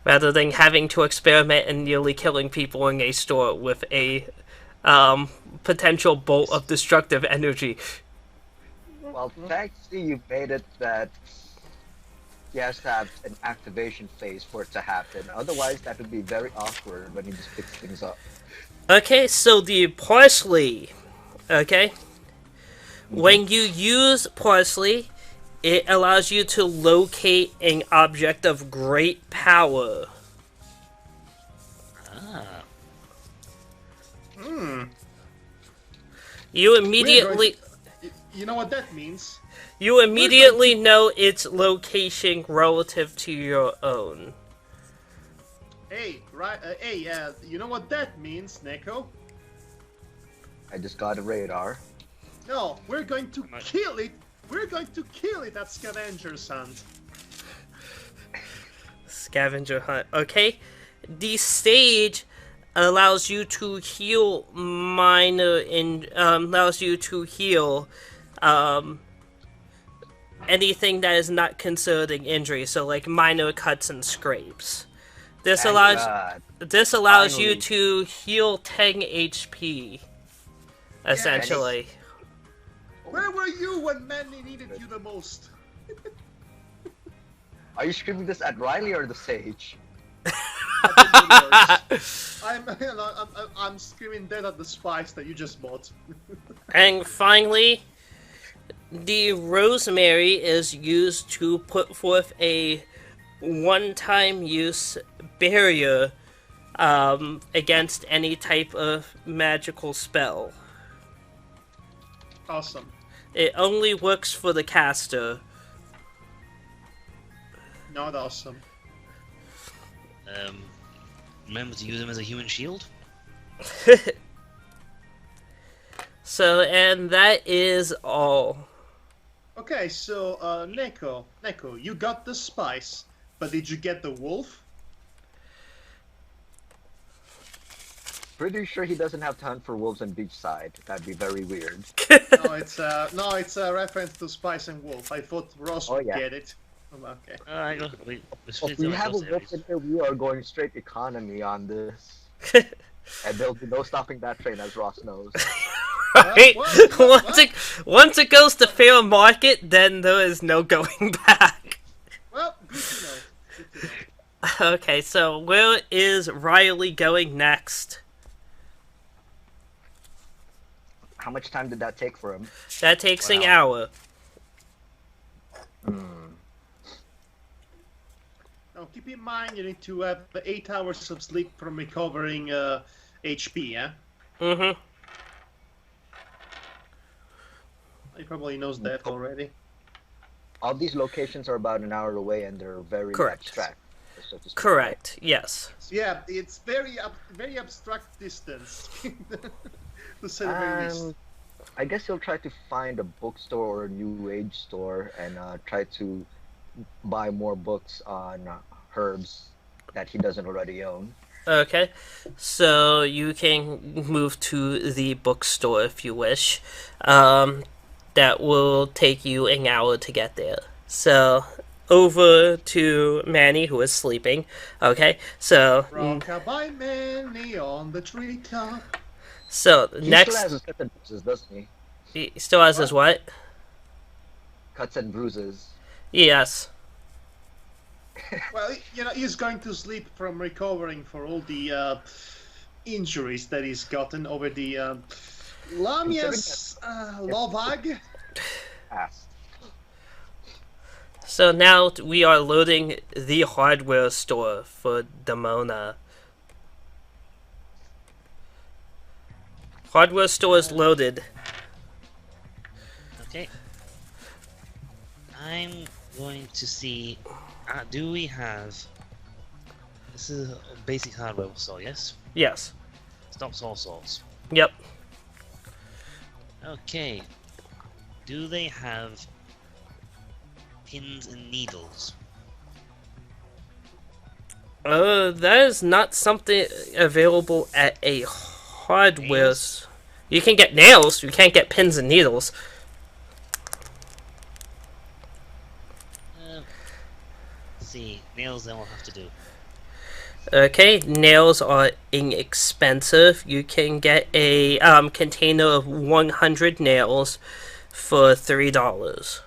Rather than having to experiment and nearly killing people in a store with a potential bolt of destructive energy. Well, thankfully you made it that you have to have an activation phase for it to happen. Otherwise, that would be very awkward when you just pick things up. Okay, so the parsley. Okay? When you use parsley, it allows you to locate an object of great power. Ah. You immediately You know what that means? know its location relative to your own. Hey, right? You know what that means, Neko? I just got a radar. No, we're going to kill it. We're going to kill it at Scavenger's Hunt. Scavenger hunt. Okay? The stage allows you to heal anything that is not considered an injury, so like minor cuts and scrapes. This Thank allows God. you Finally. to heal 10 HP, essentially. Where were you when Manny needed you the most? Are you screaming this at Riley or the Sage? I'm screaming dead at the spice that you just bought. And finally, the rosemary is used to put forth a one-time use barrier against any type of magical spell. Awesome. It only works for the caster. Not awesome. Remember to use them as a human shield? So, and that is all. Okay, so Neko, you got the spice, but did you get the wolf? Pretty sure he doesn't have to hunt for wolves in Beachside. That'd be very weird. No, it's a reference to Spice and Wolf. I thought Ross would yeah. get it. Okay. I go. Wait, If we have a wolf in here, we are going straight economy on this. And there'll be no stopping that train, as Ross knows. Right? What? Once it goes to fair market, then there is no going back. Well, good to know. Good to know. Okay, so where is Riley going next? How much time did that take for him? That takes an Wow. hour. Now, keep in mind you need to have 8 hours of sleep from recovering HP, yeah? Mm-hmm. He probably knows that already. All these locations are about an hour away, and they're very Correct. abstract. so to speak. Correct, yes. Yeah, it's very abstract distance. To say the very least. I guess he'll try to find a bookstore or a new age store and try to buy more books on herbs that he doesn't already own. Okay, so you can move to the bookstore if you wish. That will take you an hour to get there. So, over to Manny, who is sleeping. Okay, so Rockabye Manny on the treetop. so He still next has his cuts and bruises, doesn't he? he still has his what? Cuts and bruises. Yes. Well, you know, he's going to sleep from recovering for all the injuries that he's gotten over the Lamia's Lovag. Ass. So now we are loading the hardware store for Damona. Hardware store is loaded. Okay. I'm going to see. Do we have? This is a basic hardware store, yes? Yes. Stocks all sorts. Yep. Okay. Do they have pins and needles? That is not something available at a hardware. Nails? You can get nails. You can't get pins and needles. Let's see, nails then we'll have to do. Okay, nails are inexpensive. You can get a container of 100 nails for $3.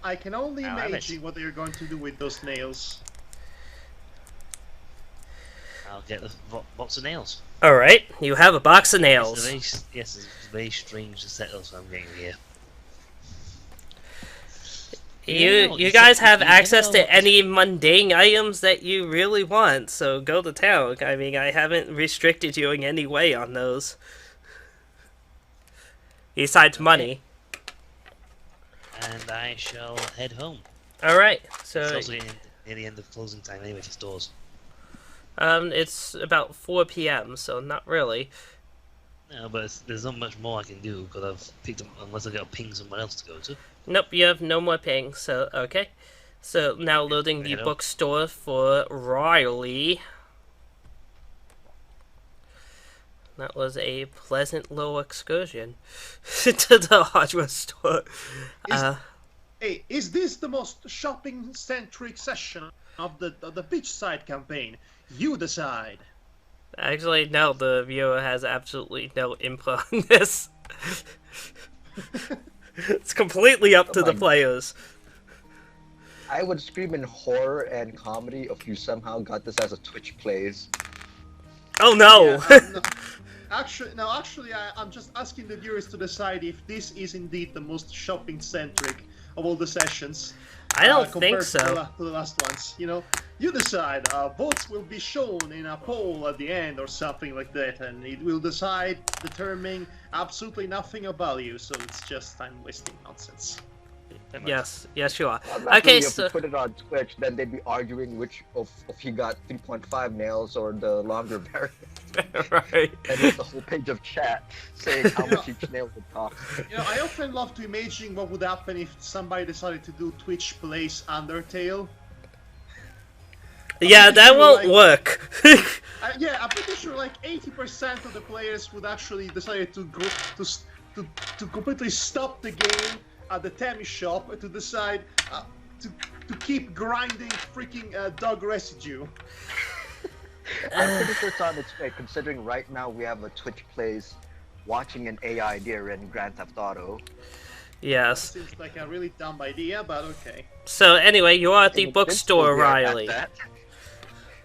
I can only Now, imagine what they're going to do with those nails. I'll get the box of nails. All right, you have a box of nails. It's a very strange setup I'm getting here. You guys have access to any mundane items that you really want, so go to town. I mean, I haven't restricted you in any way on those. Besides money. And I shall head home. Alright, It's so also near the end of closing time anyway for stores. it's about 4 p.m., so not really. No, but there's not much more I can do because I've picked them unless I got to ping someone else to go to. Nope, you have no more ping, so okay. So now loading the Righto. bookstore for Riley. That was a pleasant little excursion to the hardware store. Hey, is this the most shopping-centric session of the Beachside campaign? You decide. Actually, no, the viewer has absolutely no input on this. It's completely up to the players. I would scream in horror and comedy if you somehow got this as a Twitch plays. Oh no! No. Actually, I'm just asking the viewers to decide if this is indeed the most shopping-centric of all the sessions. I don't think compared so. To the last ones, you know, you decide. Votes will be shown in a poll at the end or something like that, and it will determine absolutely nothing about you. So it's just time-wasting nonsense. Yes, you are. Not Okay, really, if so you put it on Twitch, then they'd be arguing which of if he got 3.5 nails or the longer variant. right. And there's a whole page of chat saying how much each nail would cost. You know, I often love to imagine what would happen if somebody decided to do Twitch plays Undertale. Yeah, pretty that sure, won't like- work. Yeah, I'm pretty sure like 80% of the players would actually decide to go to completely stop the game at the Tammy shop to decide to keep grinding freaking dog residue. I'm pretty sure it's on its way, considering right now we have a Twitch plays watching an AI deer in Grand Theft Auto. Yes. Seems like a really dumb idea, but okay. So anyway, you are at the And bookstore, we'll be at Riley. that.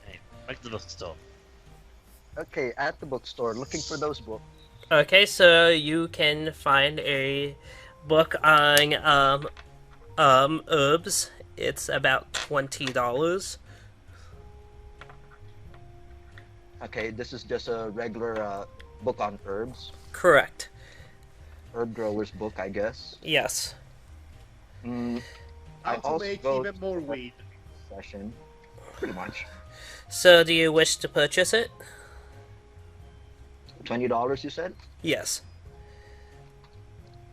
Hey, back to the bookstore. Okay, at the bookstore, looking for those books. Okay, so you can find a book on herbs. It's about $20. Okay, this is just a regular book on herbs. Correct. Herb grower's book, I guess. Yes. I How to also make go even more weed. Session, pretty much. So do you wish to purchase it? $20, you said? Yes.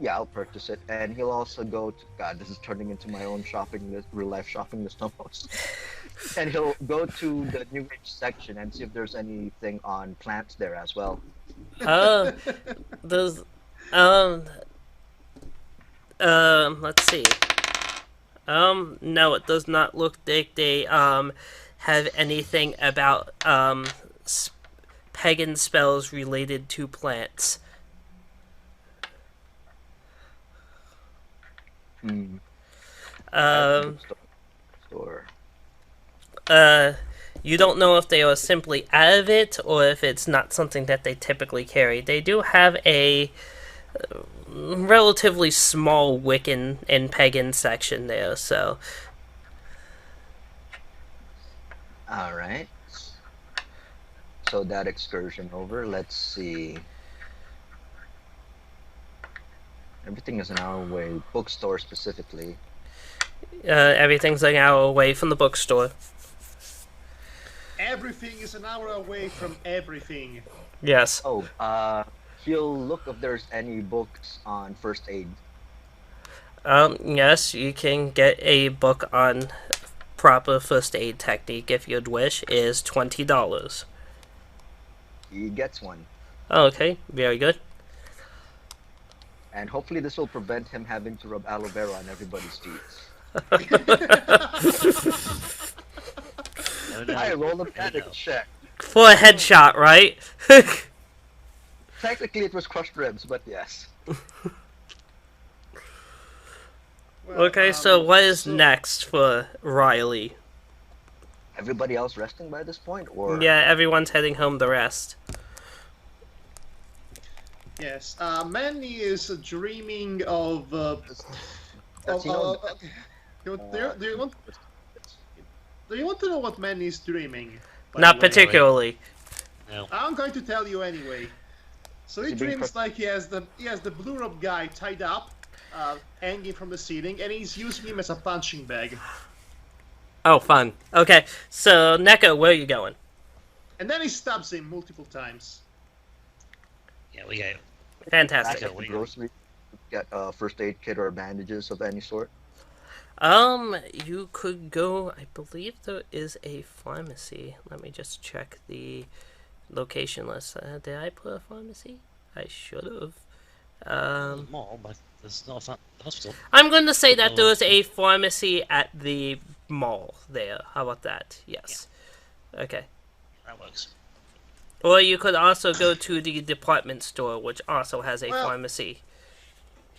Yeah, I'll purchase it, and he'll also go to. God, this is turning into my own shopping list, real life shopping list almost. And he'll go to the New Age section and see if there's anything on plants there as well. Uh, those, um, let's see. No, it does not look like they, have anything about, pagan spells related to plants. Hmm. Um, Store. you don't know if they are simply out of it or if it's not something that they typically carry. They do have a relatively small Wiccan and pagan section there, so. All right. So that excursion over. Let's see. Everything is an hour away. Bookstore specifically. Everything's an hour away from the bookstore. Everything is an hour away from everything. Yes. Oh, he'll look if there's any books on first aid. Yes, you can get a book on proper first aid technique if you'd wish. Is $20. He gets one. Okay, very good. And hopefully this will prevent him having to rub aloe vera on everybody's teeth. Never know. I rolled a Never panic know. check. For a headshot, right? Technically it was crushed ribs, but yes. Well, Okay, so what is so- next for Riley? Everybody else resting by this point, or Yeah, everyone's heading home to rest. Yes, Manny is dreaming of. Does he know Do you want to know what Manny is dreaming? by Not the way? particularly. No. I'm going to tell you anyway. So he Is he being dreams like he has the blue robe guy tied up, hanging from the ceiling, and he's using him as a punching bag. Oh, fun. Okay, so Neko, where are you going? And then he stabs him multiple times. Yeah, we go. back Fantastic. at the grocery get a first aid kit or bandages of any sort? You could go. I believe there is a pharmacy. Let me just check the location list. Did I put a pharmacy? I should have. Mall, but there's not a hospital. I'm going to say that there is a pharmacy at the mall there. How about that? Yes. Okay. That works. Or you could also go to the department store, which also has a Well- pharmacy.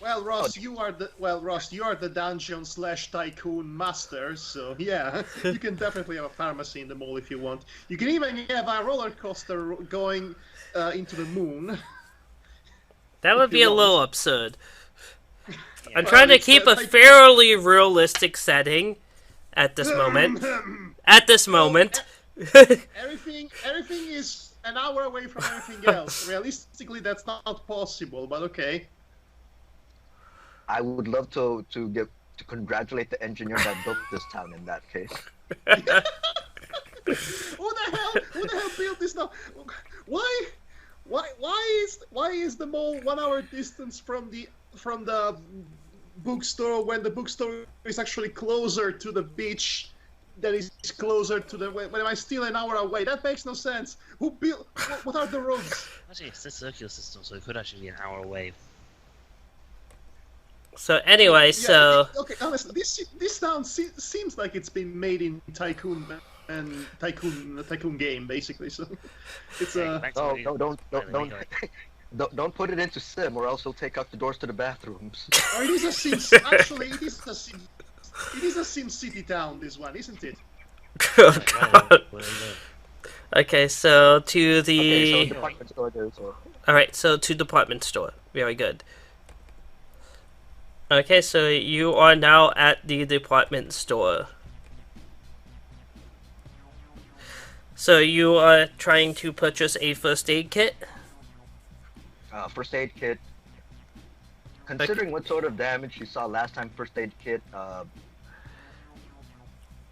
Well, Ross, you are the dungeon/tycoon master, so yeah, you can definitely have a pharmacy in the mall if you want. You can even have a roller coaster going into the moon. That would if be you a want. little absurd. I'm Yeah. trying to it's, keep a like- fairly realistic setting at this moment. At this moment. Everything is an hour away from everything else. Realistically, that's not possible, but okay. I would love to congratulate the engineer that built this town in that case. Who the hell built this now? Why is the mall 1 hour distance from the bookstore when the bookstore is actually closer to the beach that is closer to the when am I still an hour away? That makes no sense. Who built what are the roads? Actually, it's a circular system, so it could actually be an hour away. So anyway, so okay, honestly, this town seems like it's been made in Tycoon and Tycoon game basically. So it's Okay, back to No, what you- no, don't Anyway, go. don't put it into Sim, or else he'll take out the doors to the bathrooms. or it is a Sims. Actually, it is a Sim City town. This one, isn't it? oh Right, god. where are you going? Okay, so to the Okay, so department store there, so all right, so to department store. Very good. Okay, so you are now at the department store. So you are trying to purchase a first aid kit? first aid kit. Considering what sort of damage you saw last time, first aid kit.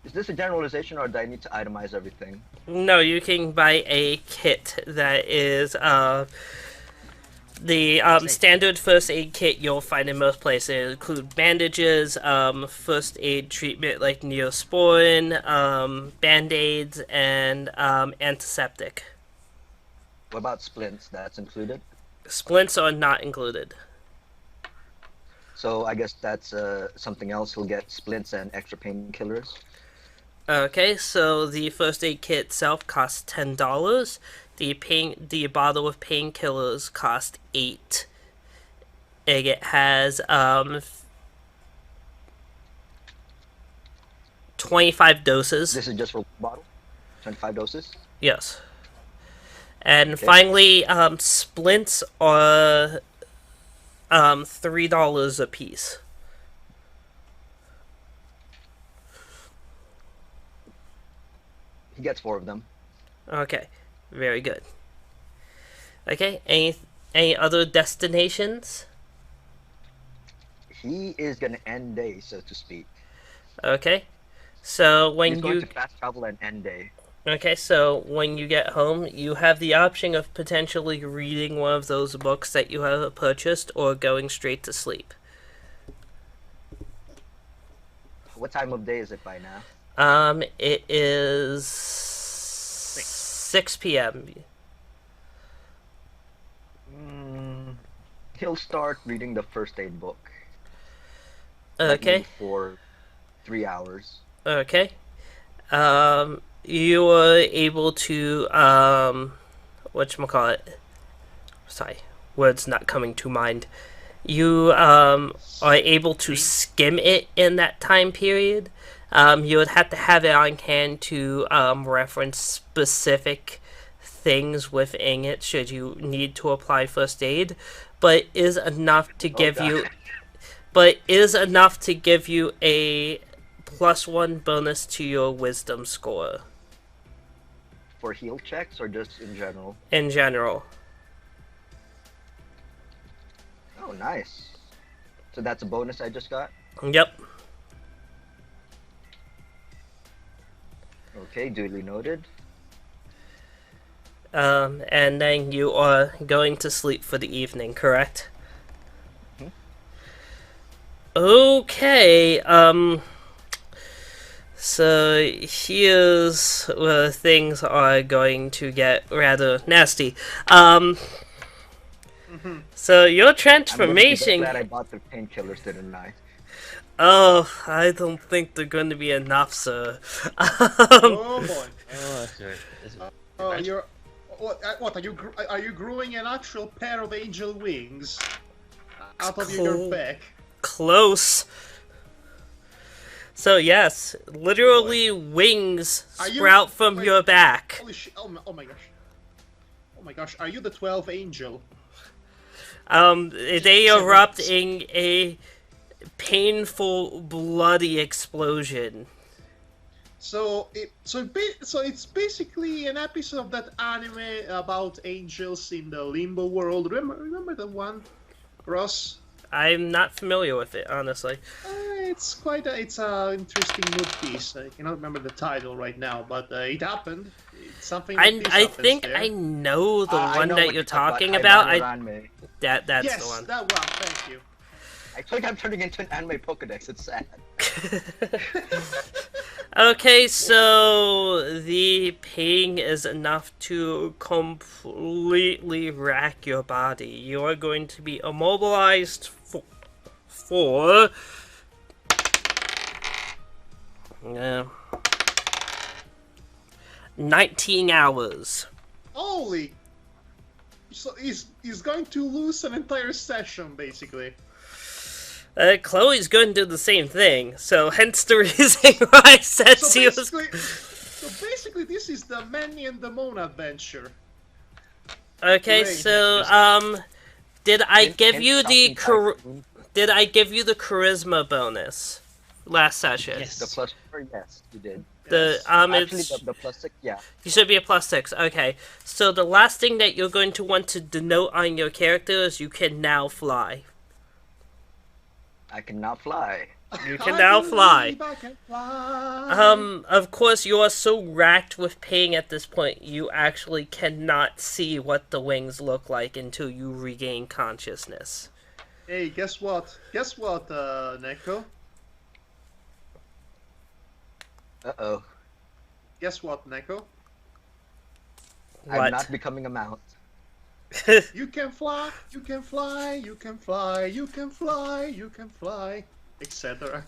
Is this a generalization, or do I need to itemize everything? No, you can buy a kit that is The standard first aid kit you'll find in most places include bandages, first aid treatment like Neosporin, band-aids, and antiseptic. What about splints? That's included? Splints are not included. So I guess that's something else. He'll get splints and extra painkillers. Okay, so the first aid kit itself costs $10. The bottle of painkillers costs $8. It has 25 doses. This is just for one bottle? 25 doses? Yes. And Okay. finally, splints are $3 a piece. He gets 4 of them. Okay, very good. Okay, any other destinations? He is gonna end day, so to speak. Okay, so when He's going you to fast travel and end day. okay, so when you get home, you have the option of potentially reading one of those books that you have purchased, or going straight to sleep. What time of day is it by now? It is 6 p.m. He'll start reading the first aid book. Okay. Like for 3 hours. Okay. You were able to, whatchamacallit? Sorry, words not coming to mind. You, are able to skim it in that time period. You would have to have it on hand to, reference specific things within it should you need to apply first aid, but is enough to give you a +1 bonus to your wisdom score. For heal checks or just in general? In general. Oh, nice. So that's a bonus I just got? Yep. Okay, duly noted. And then you are going to sleep for the evening, correct? Mhm. Okay, so here's where things are going to get rather nasty. So your transformation... I'm glad I bought the painkillers, didn't I? Oh, I don't think they're going to be enough, sir. Oh boy. Oh, that's right. Oh, you're. What are you? Are you growing an actual pair of angel wings out of your back? Close. So yes, literally wings sprout from your back. Holy shit! Oh my gosh! Oh my gosh! Are you the 12th angel? They erupt in a painful, bloody explosion. So it's basically an episode of that anime about angels in the limbo world. Remember the one, Ross? I'm not familiar with it, honestly. It's quite a interesting mood piece. I cannot remember the title right now, but it happened. It's something. I think there. I know the I one know that what you're talk talking about. Anime. That's yes, the one. that one. Thank you. I think I'm turning into an anime Pokedex. It's sad. Okay, so the pain is enough to completely rack your body. You are going to be immobilized for 19 hours. Holy! So he's going to lose an entire session, basically. Chloe's going to do the same thing, so hence the reason why I said So she was... basically, this is the Manny and the Mona adventure. Okay, Great. so, did I give you the Typhoon. did I give you the charisma bonus last session? Yes. The +4, yes, you did. The Actually, it's the +6, yeah. you should be a +6. Okay, so the last thing that you're going to want to denote on your character is you can now fly. I can now fly. You can now fly. I can fly. Of course, you are so racked with pain at this point, you actually cannot see what the wings look like until you regain consciousness. Hey, guess what? Guess what, Neko? Uh-oh. Guess what, Neko? What? I'm not becoming a mount. You can fly, you can fly, you can fly, you can fly, you can fly, etc.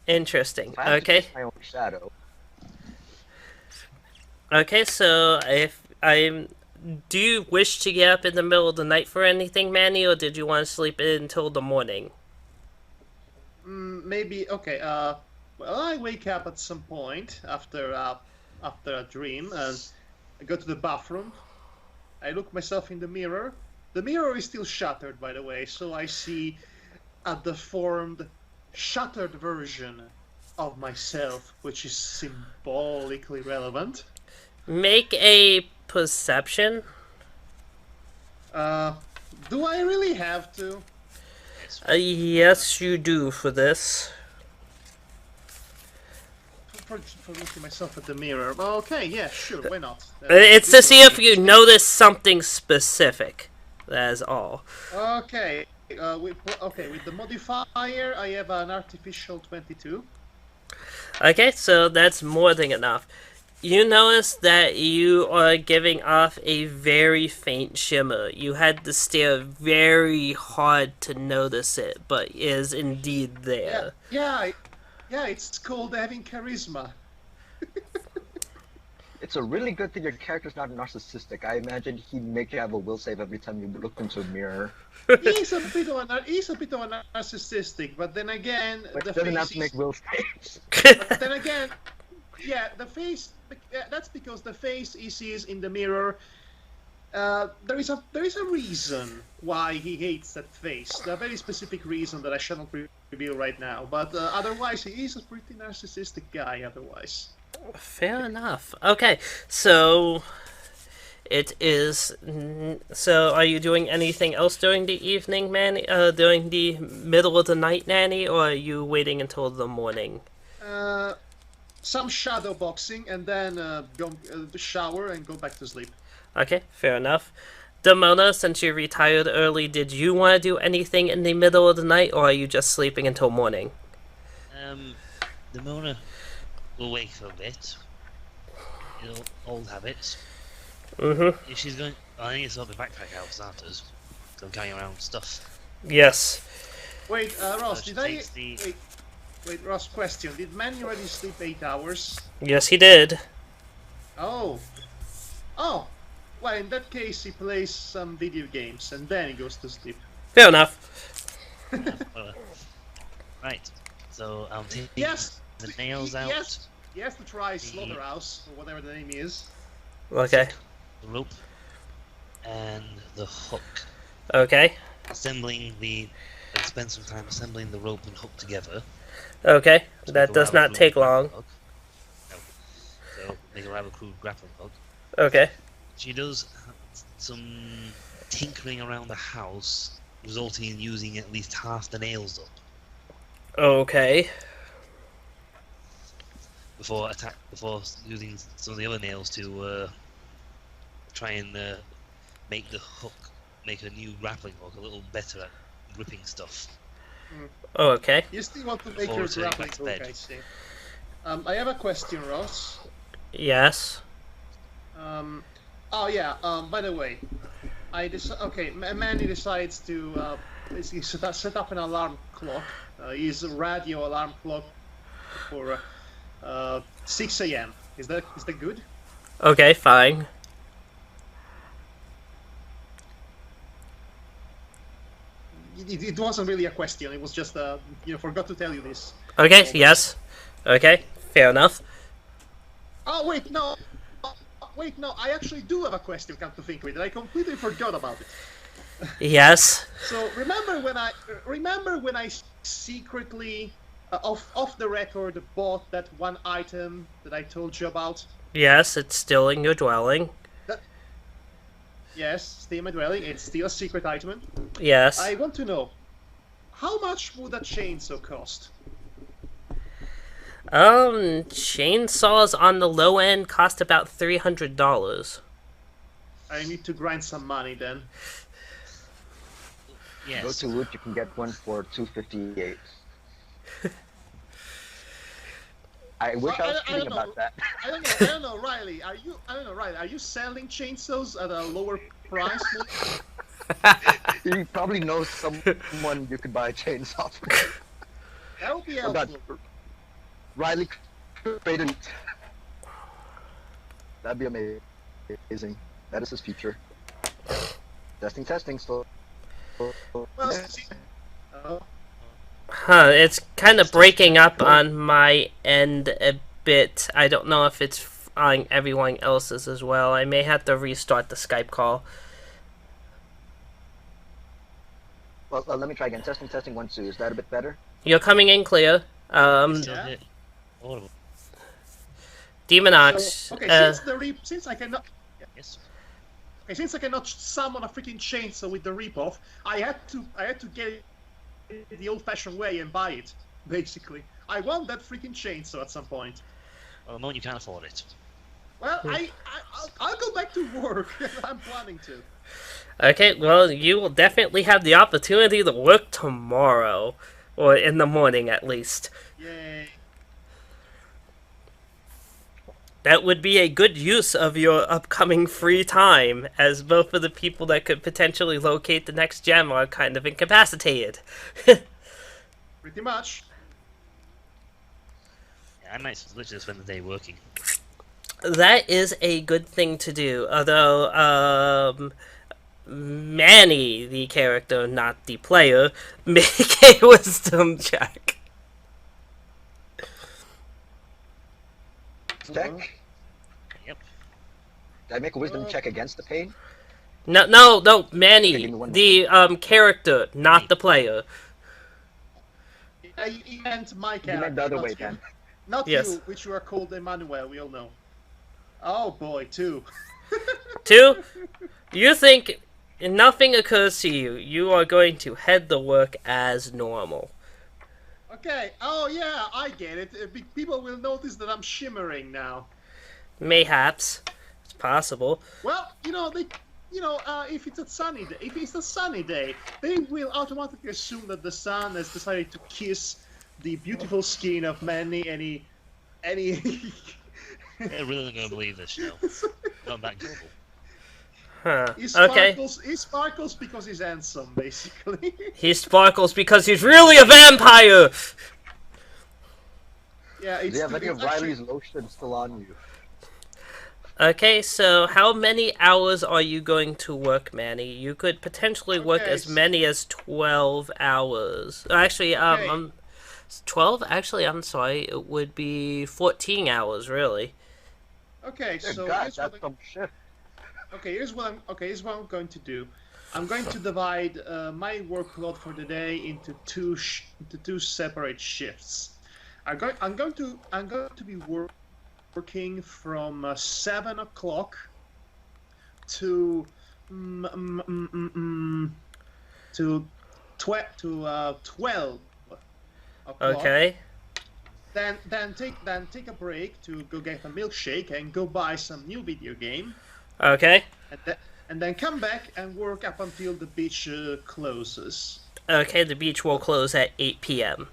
Interesting. I have to Okay. face my own shadow. Okay, so if do you wish to get up in the middle of the night for anything, Manny, or did you want to sleep until the morning? Maybe, okay, well, I wake up at some point after a dream, and I go to the bathroom. I look myself in the mirror. The mirror is still shattered, by the way, so I see a deformed, shattered version of myself, which is symbolically relevant. Make a perception. Do I really have to? Yes, you do for this. For looking myself at the mirror. Okay, yeah, sure, why not? It's to see if you notice something specific. That is all. Okay, with the modifier, I have an artificial 22. Okay, so that's more than enough. You notice that you are giving off a very faint shimmer. You had to stare very hard to notice it, but it is indeed there. Yeah, it's called having charisma. It's a really good thing your character's not narcissistic. I imagine he'd make you have a will save every time you look into a mirror. He's a bit of a narcissistic, but then again, But the he doesn't have face to make will saves. But then again, yeah, the face. That's because the face he sees in the mirror. There is a reason why he hates that face. A very specific reason that I shall not reveal right now. But otherwise, he is a pretty narcissistic guy. Otherwise. Fair enough. Okay, so it is. So, are you doing anything else during the evening, Manny? During the middle of the night, Nanny, or are you waiting until the morning? Some shadow boxing, and then go shower and go back to sleep. Okay, fair enough. Demona, since you retired early, did you want to do anything in the middle of the night, or are you just sleeping until morning? Demona will wait for a bit. You know, old habits. Mm-hmm. If she's going, I need to sort the backpack out for starters. Go carrying around stuff. Yes. Wait, Ross, she did I? takes the- Wait, Ross, question. Did Manny already sleep 8 hours? Yes, he did. Oh. Oh. Well, in that case, he plays some video games, and then he goes to sleep. Fair enough. Right. So I'm taking Yes! the nails out, Yes! He has to try Slaughterhouse, or whatever the name is. Okay. the rope, and the hook. Okay. I spend some time assembling the rope and hook together. Okay. to That make a does rather not crude take grappling long. hook. No. So make a rather crude grappling hook. Okay. She does some tinkering around the house, resulting in using at least half the nails up Okay. before using some of the other nails to try and make a new grappling hook a little better at gripping stuff. Okay. You still want to make Before your returning grappling back to hook, bed. I see. I have a question, Ross. Yes. Oh yeah. By the way, Manny decides to basically set up an alarm clock. His radio alarm clock for 6 a.m. Is that good? Okay, fine. It wasn't really a question. It was just forgot to tell you this. Okay, yes. Okay, fair enough. Oh wait, no. I actually do have a question. Come to think of it, I completely forgot about it. Yes. So remember when I secretly, off the record, bought that one item that I told you about? Yes, it's still in your dwelling. Yes, still in my dwelling. It's still a secret item. Yes. I want to know, how much would a chainsaw cost? Chainsaws on the low end cost about $300. I need to grind some money then. Yes. Go to Loot, you can get one for $258. I wish I was kidding about that. I don't know, Riley. Are you selling chainsaws at a lower price? You probably know someone you could buy a chainsaw from. That would be Oh God. helpful. Riley, create a... That'd be amazing. That is his future. Testing, still. Well, see, Huh, it's kind of breaking up on my end a bit. I don't know if it's on everyone else's as well. I may have to restart the Skype call. Well, let me try again. Testing, 1, 2. Is that a bit better? You're coming in clear. Still Yeah. hit. Audible. Demonox. so, okay, since I cannot. Yes. Okay, since I cannot summon a freaking chainsaw with the rip-off, I had to get it the old-fashioned way and buy it. Basically, I want that freaking chainsaw at some point. Well, the moment you can't afford it. Well, I'll go back to work. I'm planning to. Okay, well, you will definitely have the opportunity to work tomorrow. Or in the morning, at least. Yay. That would be a good use of your upcoming free time, as both of the people that could potentially locate the next gem are kind of incapacitated. Pretty much. Yeah, I might literally spend the day working. That is a good thing to do, although, Manny, the character, not the player, make a wisdom check. Check. Yep. Did I make a wisdom check against the pain? No, Manny, Okay, give me one the, character, not the player. He meant my character. You meant the other not way you. then. Not Yes. you, which you are called Emmanuel, we all know. Oh boy, 2. 2, you think nothing occurs to you. You are going to head to work as normal. Okay, oh yeah, I get it. People will notice that I'm shimmering now. Mayhaps. It's possible. Well, if it's a sunny day, they will automatically assume that the sun has decided to kiss the beautiful skin of Manny. Any. They're really not going to believe this, Not that global. Huh. He Okay. sparkles because he's handsome, basically. He sparkles because he's really a vampire! Yeah, Do it's you have any of actually- Riley's lotion still on you? Okay, so how many hours are you going to work, Manny? You could potentially work Okay, as many as 12 hours. Actually, Okay. 12? Actually, I'm sorry. It would be 14 hours, really. Okay, Dear so God, here's what that's some shit. here's what I'm going to do. I'm going to divide my workload for the day into two separate shifts. I'm going to be working from 7 o'clock to 12 o'clock. Okay. Then take a break to go get a milkshake and go buy some new video game. Okay. And then come back and work up until the beach closes. Okay, the beach will close at 8 p.m.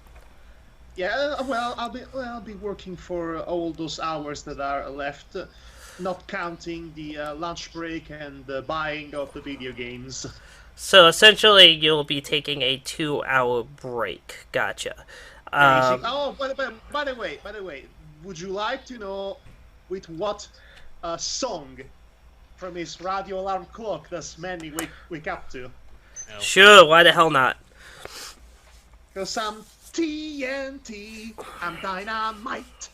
Yeah, well, I'll be working for all those hours that are left, not counting the lunch break and the buying of the video games. So essentially, you'll be taking a 2-hour break. Gotcha. Oh, by the way, would you like to know with what song from his radio alarm clock does Manny wake up to? No. Sure, why the hell not? Because I'm TNT, I'm dynamite.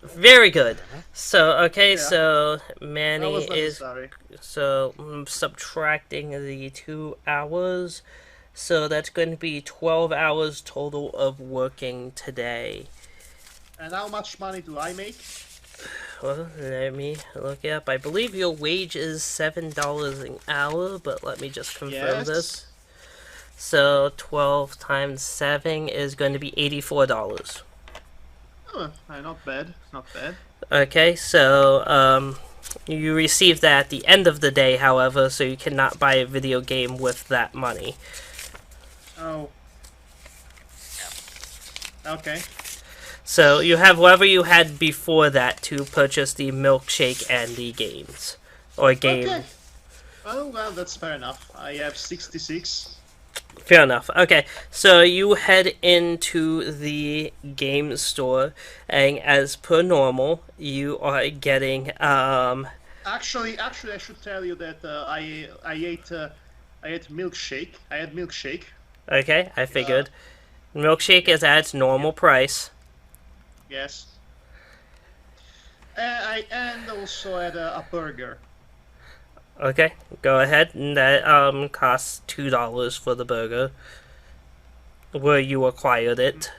Very good. So, okay, Yeah. so That Manny was is... necessary. So, subtracting the 2 hours. So that's going to be 12 hours total of working today. And how much money do I make? Well, let me look it up. I believe your wage is $7 an hour, but let me just confirm Yes. this. So 12 times 7 is going to be $84. Oh, not bad, not bad. Okay, so you receive that at the end of the day, however, so you cannot buy a video game with that money. Oh. Okay. So you have whatever you had before that to purchase the milkshake and the games. Or game. Okay. Oh, well, that's fair enough. I have 66. Fair enough. Okay, so you head into the game store, and as per normal, you are getting Actually, I should tell you that I ate milkshake. I had milkshake. Okay, I figured. Milkshake is at its normal price. Yes. And also had a burger. Okay, go ahead. And that costs $2 for the burger. Where you acquired it.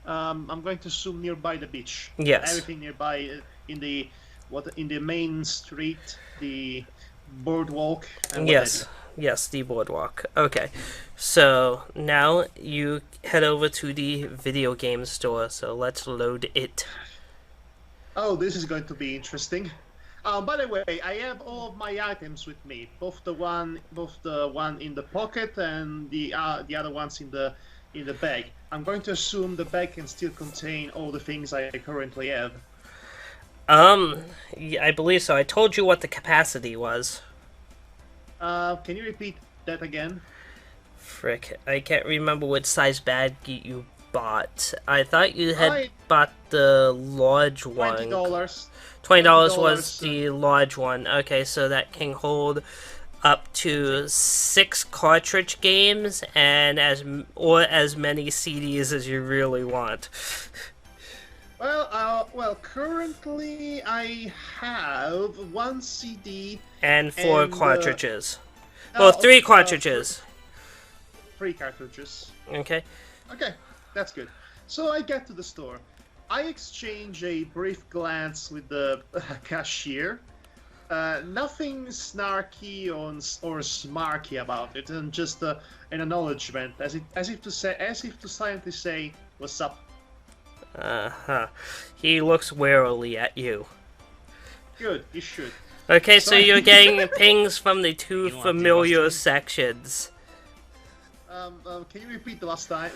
I'm going to assume nearby the beach. Yes. Everything nearby in the main street, the boardwalk. And Yes. Yes, the boardwalk. Okay. So now you head over to the video game store. So let's load it. Oh, this is going to be interesting. By the way, I have all of my items with me, both the one in the pocket and the other ones in the bag. I'm going to assume the bag can still contain all the things I currently have. Yeah, I believe so. I told you what the capacity was. Can you repeat that again? Frick, I can't remember what size bag you bought. I thought you had bought the large one. $20. $20 was the large one. Okay, so that can hold up to 6 cartridge games and as many CDs as you really want. Well, currently I have 1 CD and 4 cartridges. Well, 3 cartridges. 3 cartridges. Okay. Okay, that's good. So I get to the store. I exchange a brief glance with the cashier. Nothing snarky or smarky about it, and just an acknowledgement, as if to silently say, "What's up?" He looks warily at you. Good, you should. Okay, so you're getting pings from the 2 familiar sections. Can you repeat the last time,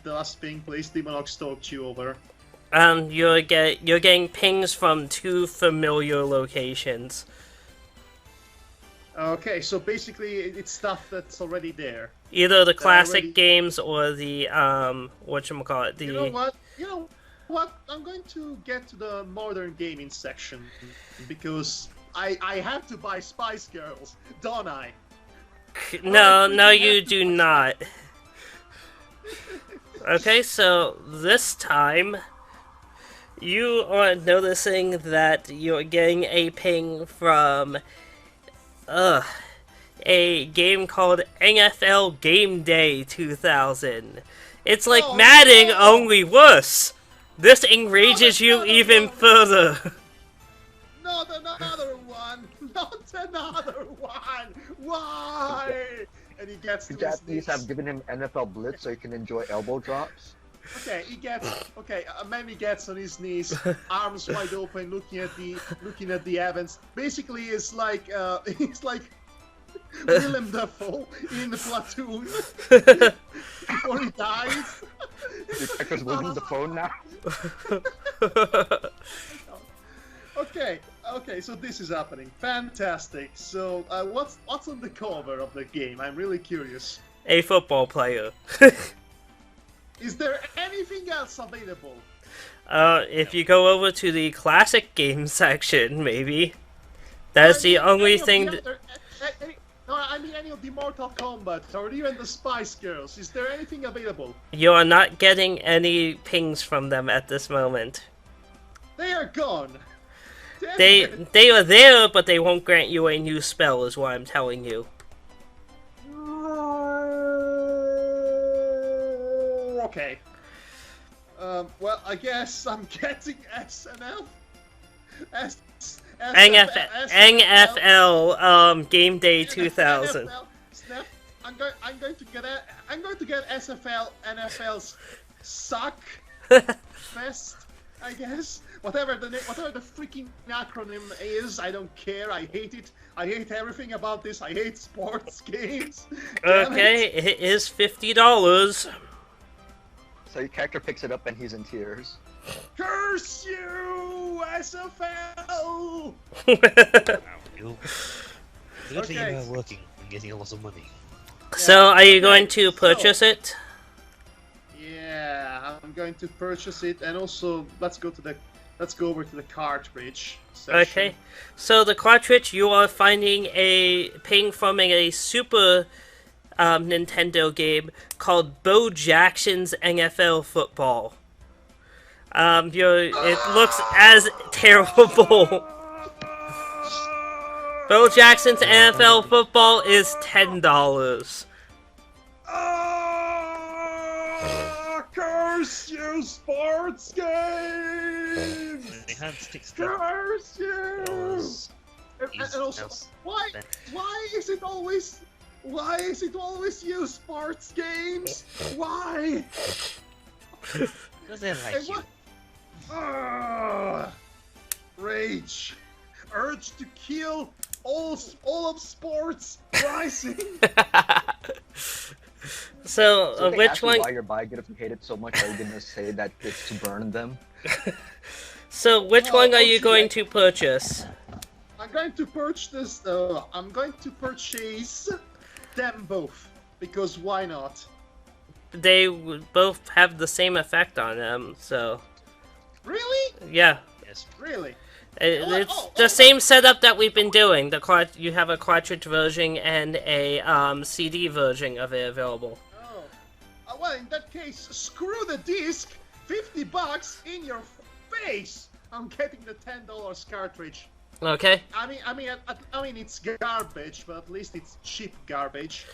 the last ping, please? Demonok stalked you over. You're getting pings from 2 familiar locations. Okay, so basically it's stuff that's already there. Either the classic games or the whatchamacallit, the... You know what? I'm going to get to the modern gaming section because I have to buy Spice Girls, don't I? No, you do not. Okay, so this time you are noticing that you're getting a ping from a game called NFL Game Day 2000. It's like Madden, only worse. This enrages you even further. Not another one! Not another one! Why? And he gets to the Japanese have given him NFL Blitz so he can enjoy elbow drops. Okay, Manny gets on his knees, arms wide open, looking at the heavens. Basically, it's like Willem Dafoe in the Platoon before he dies. Because Willem Dafoe now. Okay, so this is happening. Fantastic. So, what's on the cover of the game? I'm really curious. A football player. Is there anything else available? If you go over to the classic game section, maybe. That's the only thing. I mean any of the Mortal Kombat or even the Spice Girls. Is there anything available? You are not getting any pings from them at this moment. They are gone. They are there, but they won't grant you a new spell, is what I'm telling you. Okay. Well, I guess I'm getting SNL. NFL Game Day 2000. Snap I'm going to get NFL's suck fest, I guess. Whatever the freaking acronym is, I don't care. I hate it. I hate everything about this. I hate sports games. Okay, it is $50. So your character picks it up and he's in tears. Curse you, SFL! You're good thing Okay. you're working and getting a lot of money. So, are you going okay, to purchase it? Yeah, I'm going to purchase it, and also let's go over to the cartridge section. Okay. So, the cartridge, you are finding a ping from a Super Nintendo game called Bo Jackson's NFL Football. It looks as terrible. Bo Jackson's NFL Football is $10. Curse you, sports games! They had sticks. Curse you! $6 And also, why is it always you, sports games? Why? Because they like you. Rage. Urge to kill all of sports rising. So, So they which ask you one? why you're buying it if you hate it so much. Are you gonna say that it's to burn them? So, which one are you going to purchase? I'm going to purchase I'm going to purchase them both, because why not? They would both have the same effect on them, so Really? yeah. Yes. Really? It's the same setup that we've been doing. You have a cartridge version and a CD version of it available. Oh. Well, in that case, screw the disc. $50 in your face. I'm getting the $10 cartridge. Okay, I mean, it's garbage, but at least it's cheap garbage.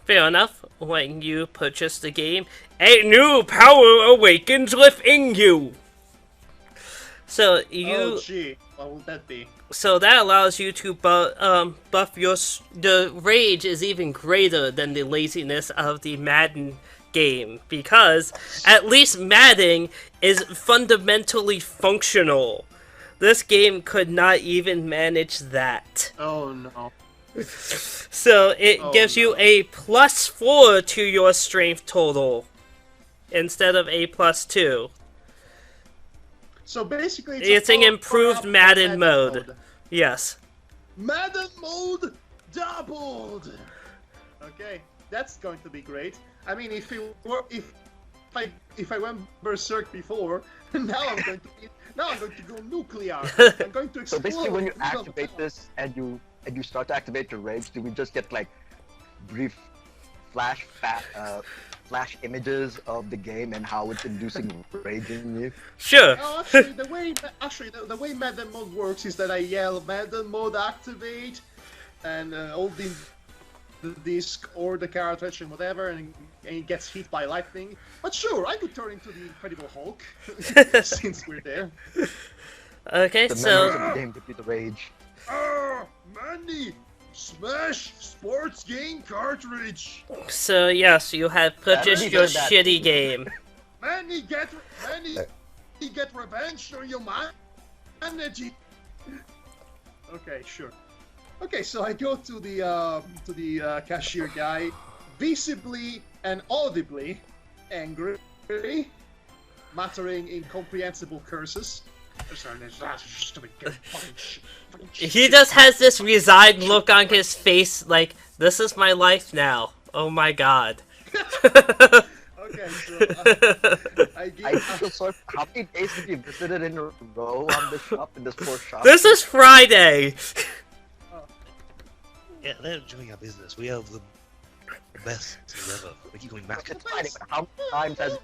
fair enough. When you purchase the game, a new power awakens within you. So Oh gee, what will that be? So that allows you to buff the rage is even greater than the laziness of the Madden game, because at least Madden is fundamentally functional. This game could not even manage that. Oh no. So it gives you no. a +4 to your strength total instead of a +2. So basically, It's an improved power-up Madden mode. Yes. Madden mode doubled. Okay, that's going to be great. I mean, if I went berserk before, now I'm going to go nuclear. I'm going to explode. So basically, when you activate this and you start to activate your rage, do we just get like brief flash images of the game and how it's inducing rage in you? Sure. No, actually, the way Madden mode works is that I yell Madden mode activate, and hold the disc or the cartridge and whatever, and it gets hit by lightning. But sure, I could turn into the Incredible Hulk since we're there. Okay, The so memories of the game give you the rage. Manny, smash sports game cartridge. yes, you have purchased already your heard that. shitty game. Manny, get revenge on your energy. Okay, sure. Okay, so I go to the cashier guy, visibly and audibly angry, muttering incomprehensible curses. He just has this resigned look on his face, like, this is my life now. Oh my god. Okay, so I I feel sorry. How many days have you visited in a row on this shop, in this poor shop? This is Friday! Yeah, they're enjoying our business. We are the best ever. We keep going back. It's fine, but how many times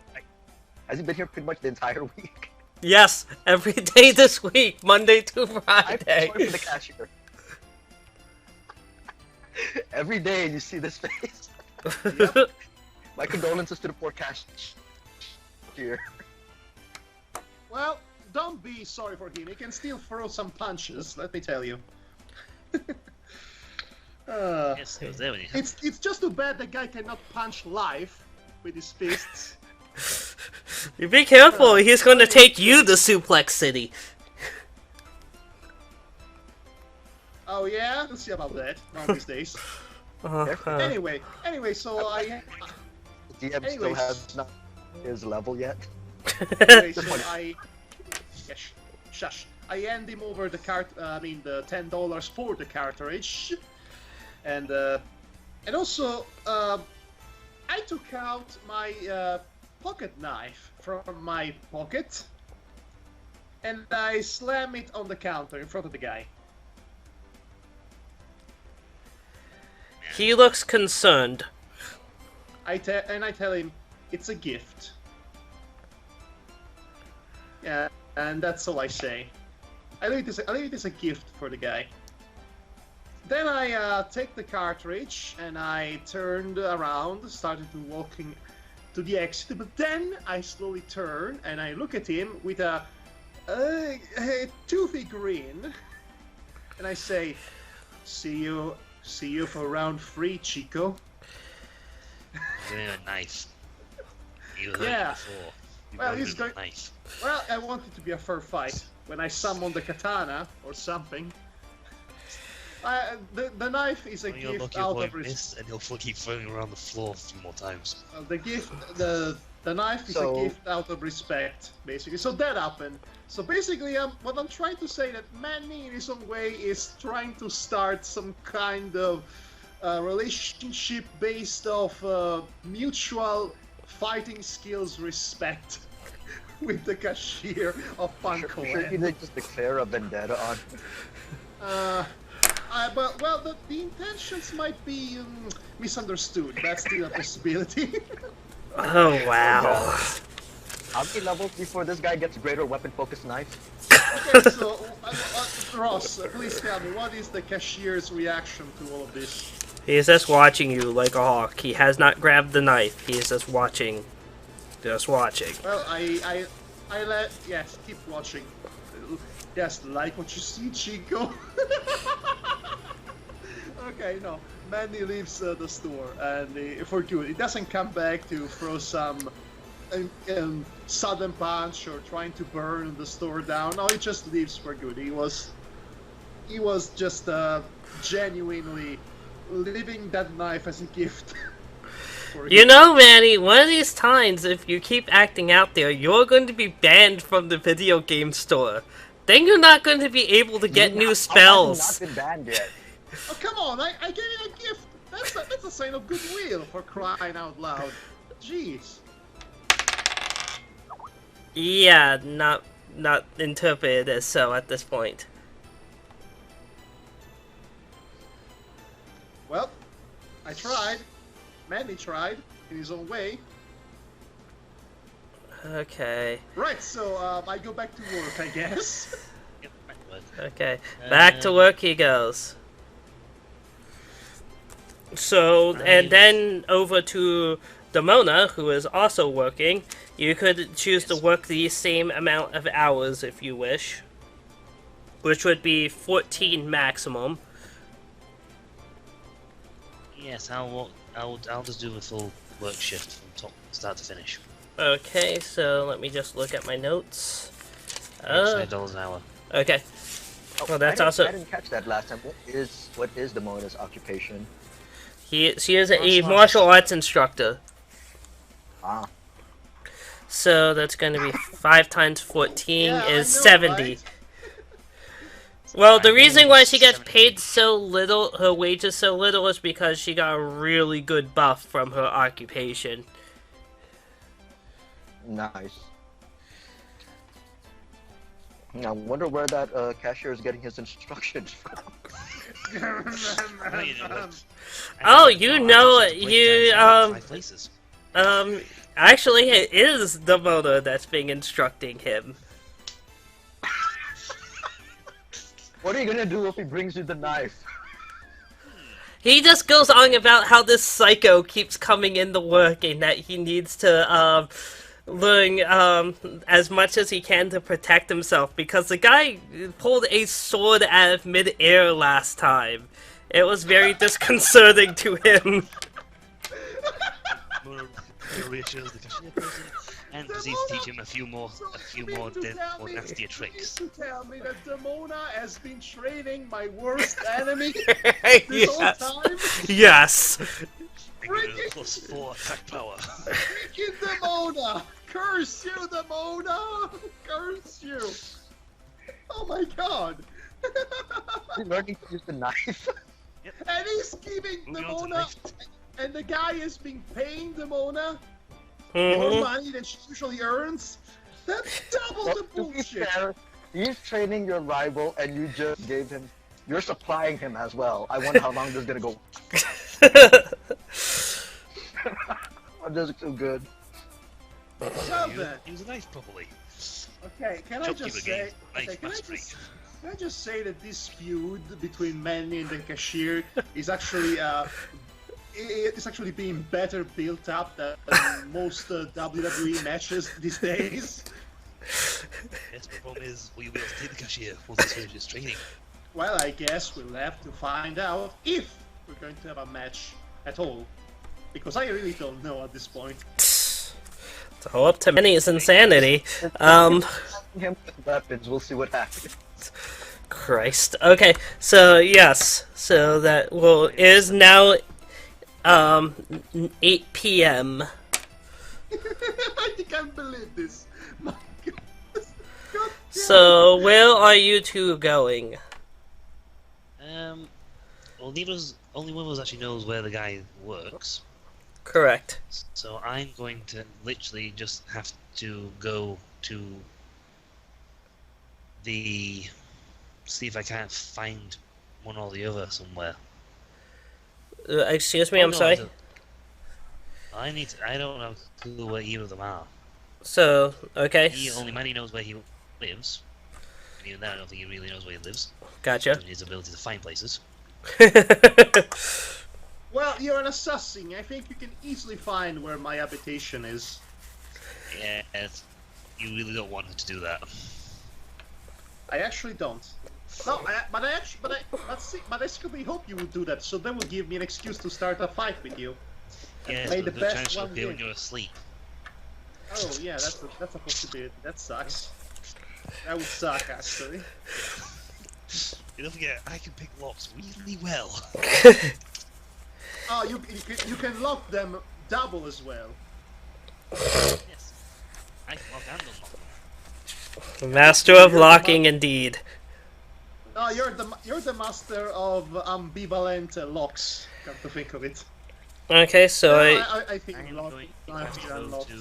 has he been here pretty much the entire week? Yes, every day this week, Monday to I feel Friday. sorry for the cashier. Every day you see this face. Yep. My condolences to the poor cashier. Well, don't be sorry for him. He can still throw some punches, let me tell you. Yes, it was there when you It's just too bad the guy cannot punch live with his fists. You be careful, he's gonna take you to Suplex City. Oh yeah, let's see about that one of these days. Anyway, so DM still Anyways. has not his level yet. anyway, so I yeah, shush. I hand him over the the $10 for the cartridge, and also I took out my pocket knife from my pocket, and I slam it on the counter in front of the guy. He looks concerned. I tell him it's a gift. Yeah, and that's all I say. I leave it as a gift for the guy. Then I take the cartridge and I turned around, started to walking to the exit. But then I slowly turn and I look at him with a toothy grin, and I say, "See you for round 3, Chico." a knife. You heard Yeah. it before. You Well, wanted he's a going- knife. Well, I want it to be a fair fight. When I summon the katana or something, the knife is a Well, you're gift lucky out boy of missed, and he'll keep throwing around the floor a few more times. the knife is So- a gift out of respect, basically. So that happened. So basically, what I'm trying to say that Manny, in his own way, is trying to start some kind of relationship based off mutual fighting skills respect with the cashier of Funko Sure, he did just declare a vendetta on. But the intentions might be misunderstood. That's still a possibility. Oh wow. How many levels before this guy gets greater weapon-focused knife? Okay, so Ross, please tell me, what is the cashier's reaction to all of this? He's just watching you like a hawk. He has not grabbed the knife. He is just watching. Just watching. Well, yes, keep watching. Yes, like what you see, Chico. Okay, no. Manny leaves the store, and for good. He doesn't come back to throw some sudden punch or trying to burn the store down. No, he just leaves for good. He was just genuinely leaving that knife as a gift. You know, Manny, one of these times, if you keep acting out there, you're going to be banned from the video game store. Then you're not going to be able to get new I've spells. not been banned yet. Oh, come on, I gave you a gift. That's a sign of goodwill, for crying out loud. Jeez. Yeah, not interpreted as so at this point. Well, I tried. Manny tried in his own way. Okay. Right, so I go back to work, I guess. Yep, that would. Okay. Back to work he goes. So, and then over to Damona, who is also working. You could choose to work the same amount of hours if you wish, which would be 14 maximum. Yes, I'll just do a full work shift from start to finish. Okay, so let me just look at my notes. $5 an hour. Okay. Well, that's I also... didn't catch that last time. What is Damona's occupation? She is a Martial martial arts instructor. Ah, So that's going to be 5 times 14 Yeah, I is know, 70. right? Well, the I reason know, why she gets 70. paid so little, her wages so little, is because she got a really good buff from her occupation. nice. I wonder where that cashier is getting his instructions from. Well, you know what? Oh, I you don't know, I just you, break down 5 places. Actually, it is the Mona that's been instructing him. What are you gonna do if he brings you the knife? He just goes on about how this psycho keeps coming into work and that he needs to, learn, as much as he can to protect himself, because the guy pulled a sword out of mid-air last time. It was very disconcerting to him. Mona reassures the cashier person and proceeds to teach him a few more nastier tricks. To tell me that Demona has been training my worst enemy this whole time? Yes. Freaking +4 attack power. Freaking Demona! Curse you, Demona! Curse you! Oh my god! He's learning to use the knife. Yep. And he's giving Moving on to Demona, next. and the guy has been paying Demona more Mhm. money than she usually earns. That's double the To be bullshit. fair, he's training your rival, and you just gave him. You're supplying him as well. I wonder how long this is gonna go. I'm just too good. So then, Use a knife properly. okay, can I Shopkeeper just game, say? knife Okay, mastery. can I just say that this feud between Manny and the cashier is actually it's actually being better built up than most WWE matches these days. Yes, the problem is, will you be able to take the cashier once he finishes training? Well, I guess we'll have to find out if we're going to have a match at all, because I really don't know at this point. It's all up to Manny's insanity. Him with weapons. We'll see what happens. Christ. Okay, so yes, so that is now 8 p.m. I can't believe this. My God. God damn. So where are you two going? Well, only one of us actually knows where the guy works. Correct. So I'm going to literally just have to go to see if I can't find one or the other somewhere. Excuse me, Oh, I'm no, sorry. I don't know where either of them are. So, okay. Only Manny knows where he lives. And even then, I don't think he really knows where he lives. Gotcha. And his ability to find places. Well, you're an assassin. I think you can easily find where my habitation is. Yeah, you really don't want her to do that. I actually don't. No, but I secretly hope you would do that, so that will give me an excuse to start a fight with you. Yes, May but the the best chance she'll one appear when win. you're asleep. Oh yeah, that's a possibility. That sucks. That would suck, actually. You don't forget, I can pick locks really well. Oh, you can lock them double as well. Yes. I can lock and unlock. Master of locking, indeed. Oh, you're the master of ambivalent locks. Come to think of it. Okay, so I think I'm lock. going to I have to think go unlocked. to...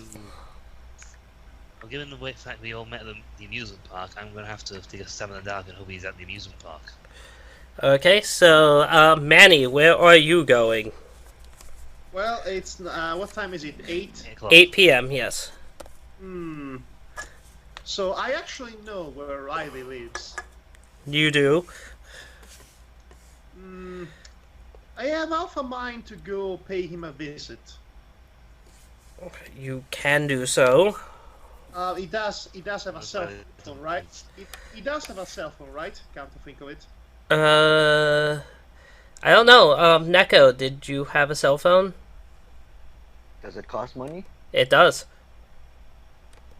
Well, given the fact we all met at the amusement park, I'm going to have to take a stab in the dark and hope he's at the amusement park. Okay, so Manny, where are you going? Well, it's what time is it? 8. 8 o'clock. 8 p.m. Yes. Hmm. So I actually know where Riley lives. You do. Hmm. I have half a mind to go pay him a visit. You can do so. He does have a cell Okay. phone, right? He does have a cell phone, right? Come to think of it. I don't know. Neko, did you have a cell phone? Does it cost money? It does.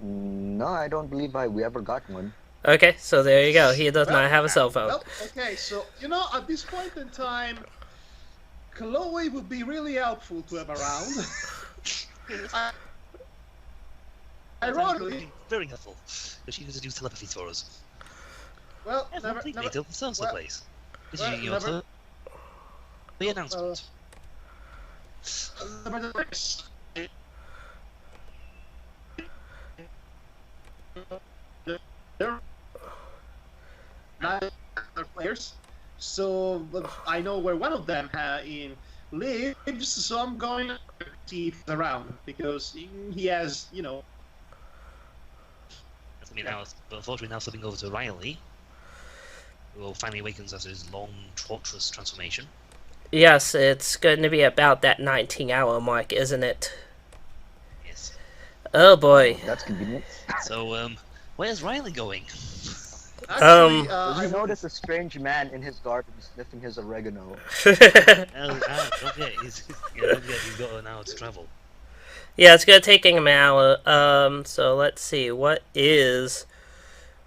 No, I don't believe we ever got one. Okay, so there you go. He does Well, not have a cell phone. Well, okay, so at this point in time, Chloe would be really helpful to have around. Ironically, Very helpful, because she used to do telepathy for us. well, Yeah, never, complete never, Nato, it sounds the well- place. This well, is your never- the announcement. nevertheless, there are players, so I know where one of them lives, so I'm going to see if he's around because he has, I mean, now, but unfortunately, now flipping over to Riley, who finally awakens after his long, torturous transformation. Yes, it's going to be about that 19-hour mark, isn't it? Yes. Oh boy. That's convenient. So, where's Riley going? Actually, Does I he would. notice a strange man in his garden sniffing his oregano? Don't forget, he's got an hour to travel. Yeah, it's gonna take him an hour. So let's see. What is?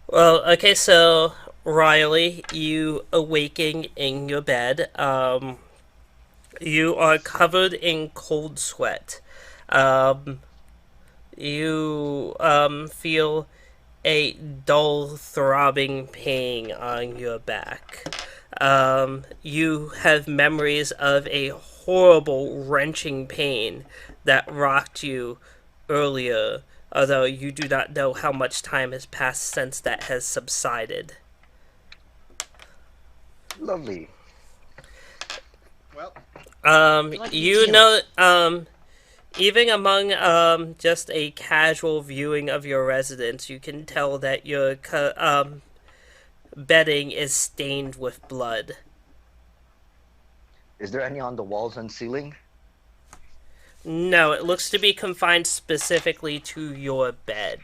Well, okay. So Riley, you awaking in your bed. You are covered in cold sweat. Um, you feel a dull throbbing pain on your back. You have memories of a horrible wrenching pain that rocked you earlier, although you do not know how much time has passed since that has subsided. Lovely. Well, You know, even among just a casual viewing of your residence, you can tell that your bedding is stained with blood. Is there any on the walls and ceiling? No, it looks to be confined specifically to your bed.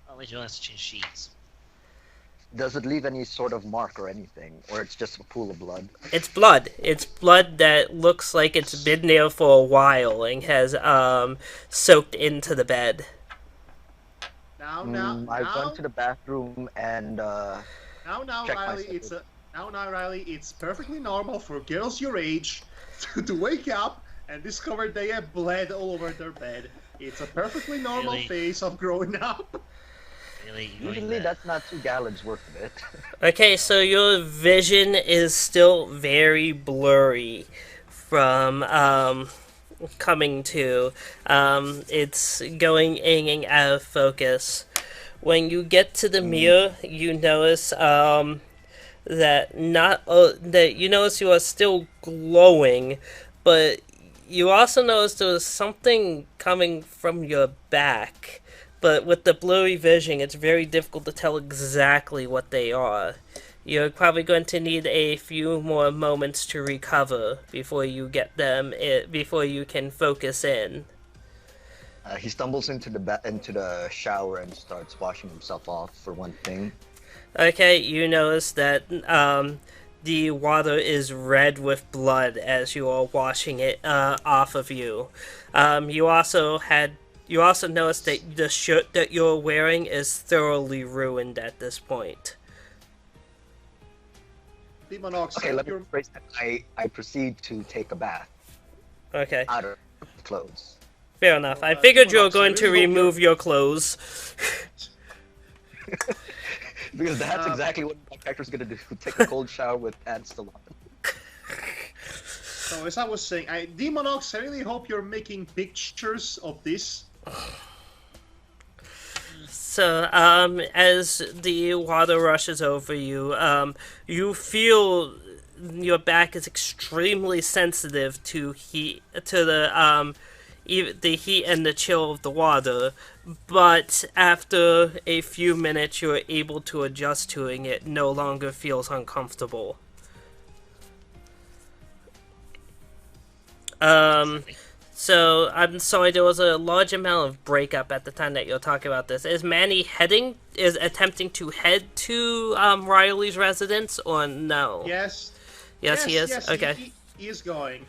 At least you don't have to change sheets. Does it leave any sort of mark or anything? Or it's just a pool of blood? It's blood. It's blood that looks like it's been there for a while and has soaked into the bed. now, I went to the bathroom and now, check Riley, myself. Riley, it's perfectly normal for girls your age to wake up and discover they have bled all over their bed. It's a perfectly normal Really? phase of growing up. Really, you're going Usually there. that's not 2 gallons worth of it. Okay, so your vision is still very blurry from coming to. It's going in and out of focus. When you get to the mirror, you notice that you notice you are still glowing, but you also notice there's something coming from your back. But with the blurry vision, it's very difficult to tell exactly what they are. You're probably going to need a few more moments to recover before you get them. Before you can focus in. He stumbles into the shower and starts washing himself off for one thing. Okay, you notice that the water is red with blood as you are washing it off of you. You also noticed that the shirt that you're wearing is thoroughly ruined at this point. Demonox, Okay, let me you're... phrase that. I proceed to take a bath Okay, out of clothes. fair enough. I Well, figured you were Demonox, going I to really hope remove your clothes. Because that's exactly what my character's gonna do. Take a cold shower with pants still on. So as I was saying, Demonox, I really hope you're making pictures of this. So, as the water rushes over you, you feel your back is extremely sensitive to heat, to the heat and the chill of the water. But after a few minutes, you're able to adjust to it, and it no longer feels uncomfortable. So, I'm sorry, there was a large amount of breakup at the time that you're talking about this. Is Manny attempting to head to Riley's residence, or no? Yes. Yes, he is? Yes, Okay. he is going.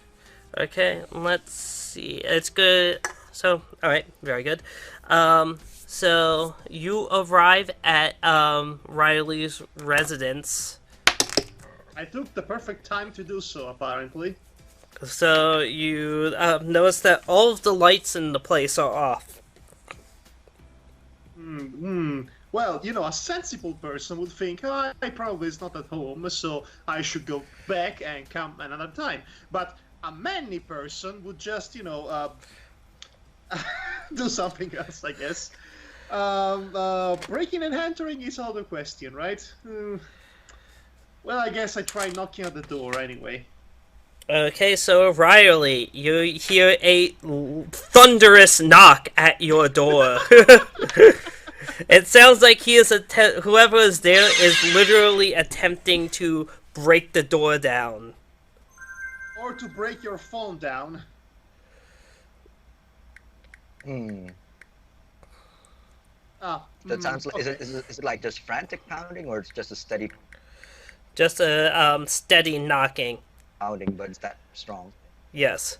Okay, let's see. It's good. So, alright, very good. So, you arrive at Riley's residence. I took the perfect time to do so, apparently. So, you notice that all of the lights in the place are off. Well, you know, a sensible person would think, oh, I probably is not at home, so I should go back and come another time. But a Manny person would just, you know, do something else, I guess. Breaking and entering is another question, right? Well, I guess I try knocking at the door anyway. Okay, so Riley, you hear a thunderous knock at your door. It sounds like whoever is there is literally attempting to break the door down. Or to break your phone down. That sounds like okay. is it like just frantic pounding or it's just a steady Just a steady knocking. pounding, but it's that strong? Yes.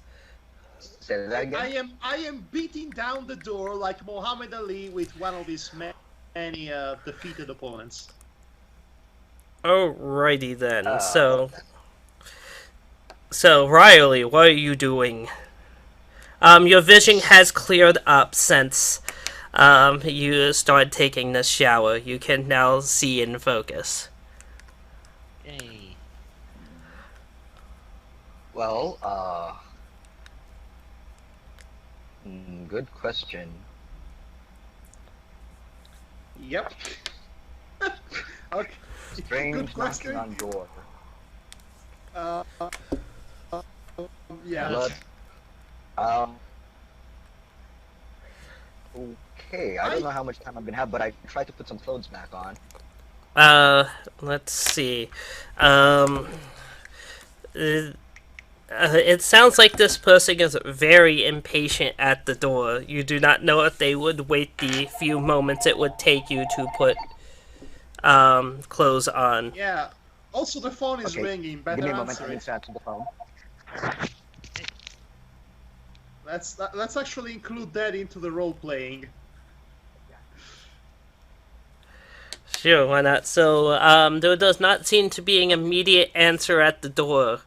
Say that again. I am beating down the door like Muhammad Ali with one of his many defeated opponents. Alrighty then. Okay. So Riley, what are you doing? Your vision has cleared up since you started taking this shower. You can now see in focus. Yay. Well, good question. Yep. Okay. Strange Good knocking question. on door. Uh, yeah. Blood. Um. Okay, I don't know how much time I'm gonna have, but I tried to put some clothes back on. Let's see. It sounds like this person is very impatient at the door. You do not know if they would wait the few moments it would take you to put clothes on. Yeah. Also, the phone is Okay, ringing. Give Better me a moment. answer I need it. to answer the phone. Let's actually include that into the role playing. Sure, why not? So, there does not seem to be an immediate answer at the door,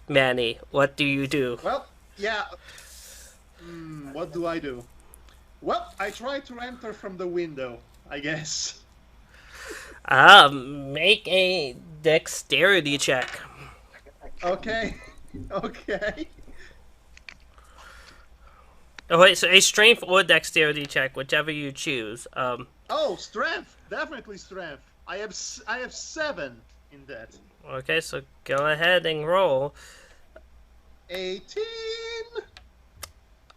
Manny. What do you do? Well, yeah. What do I do? Well, I try to enter from the window, I guess. Make a dexterity check. Okay. Okay. Oh wait, so a strength or dexterity check, whichever you choose. Oh, strength. Definitely strength. I have 7 in that. Okay, so go ahead and roll. 18.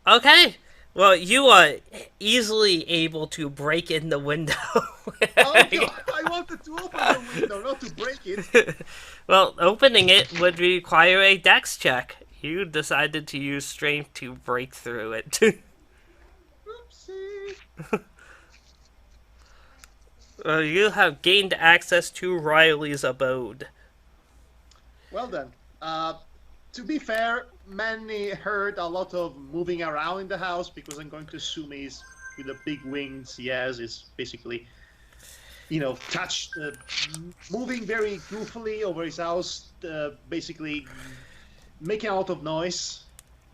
Okay. Well, you are easily able to break in the window. Oh, God, I wanted to open the window, not to break it. Well, opening it would require a dex check. You decided to use strength to break through it. Oopsie. You have gained access to Riley's abode. Well then, to be fair, Manny heard a lot of moving around in the house because I'm going to assume he's with the big wings he has is basically, moving very goofily over his house, basically making a lot of noise,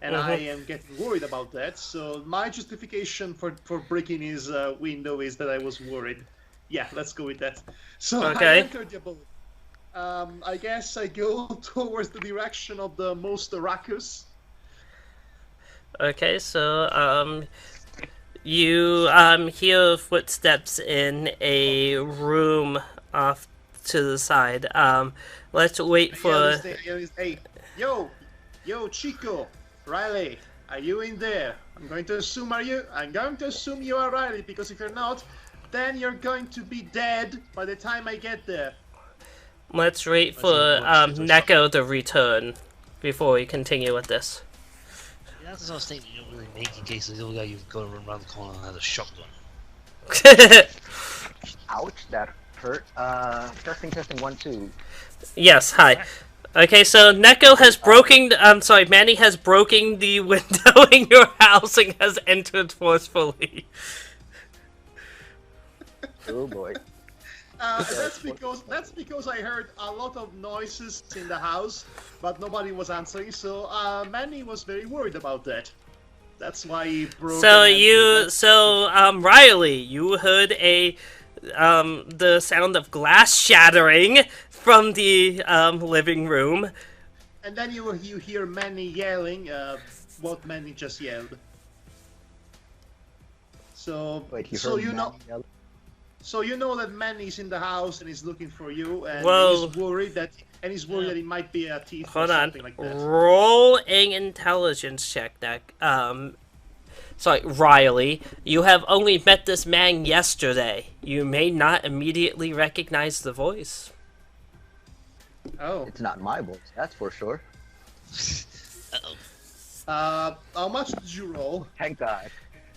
and I am getting worried about that. So my justification for breaking his window is that I was worried. Yeah, let's go with that. So Okay. I entered the abode. I guess I go towards the direction of the most ruckus. Okay, so you hear footsteps in a room off to the side. Let's wait for. Hey, yo, Chico, Riley, are you in there? I'm going to assume you are Riley, because if you're not, then you're going to be dead by the time I get there. Let's wait for Neko to return before we continue with this. Yeah, that's the sort of statement you don't really make in case the other guy you've got to run around the corner and has a shotgun. Ouch, that hurt. Testing, 1, 2. Yes, hi. Okay, so Neko has Manny has broken the window in your house and has entered forcefully. Oh boy. That's because I heard a lot of noises in the house, but nobody was answering. So Manny was very worried about that. That's why he broke. Riley, you heard the sound of glass shattering from the living room, and then you hear Manny yelling what Manny just yelled. So Wait, he so heard you know. Manny yell? So you know that Manny's in the house and he's looking for you, and Well, he's worried that it might be a thief or hold on. something like that. Roll an intelligence check, Riley. You have only met this man yesterday. You may not immediately recognize the voice. Oh. It's not my voice, that's for sure. Uh-oh. How much did you roll? Thank God.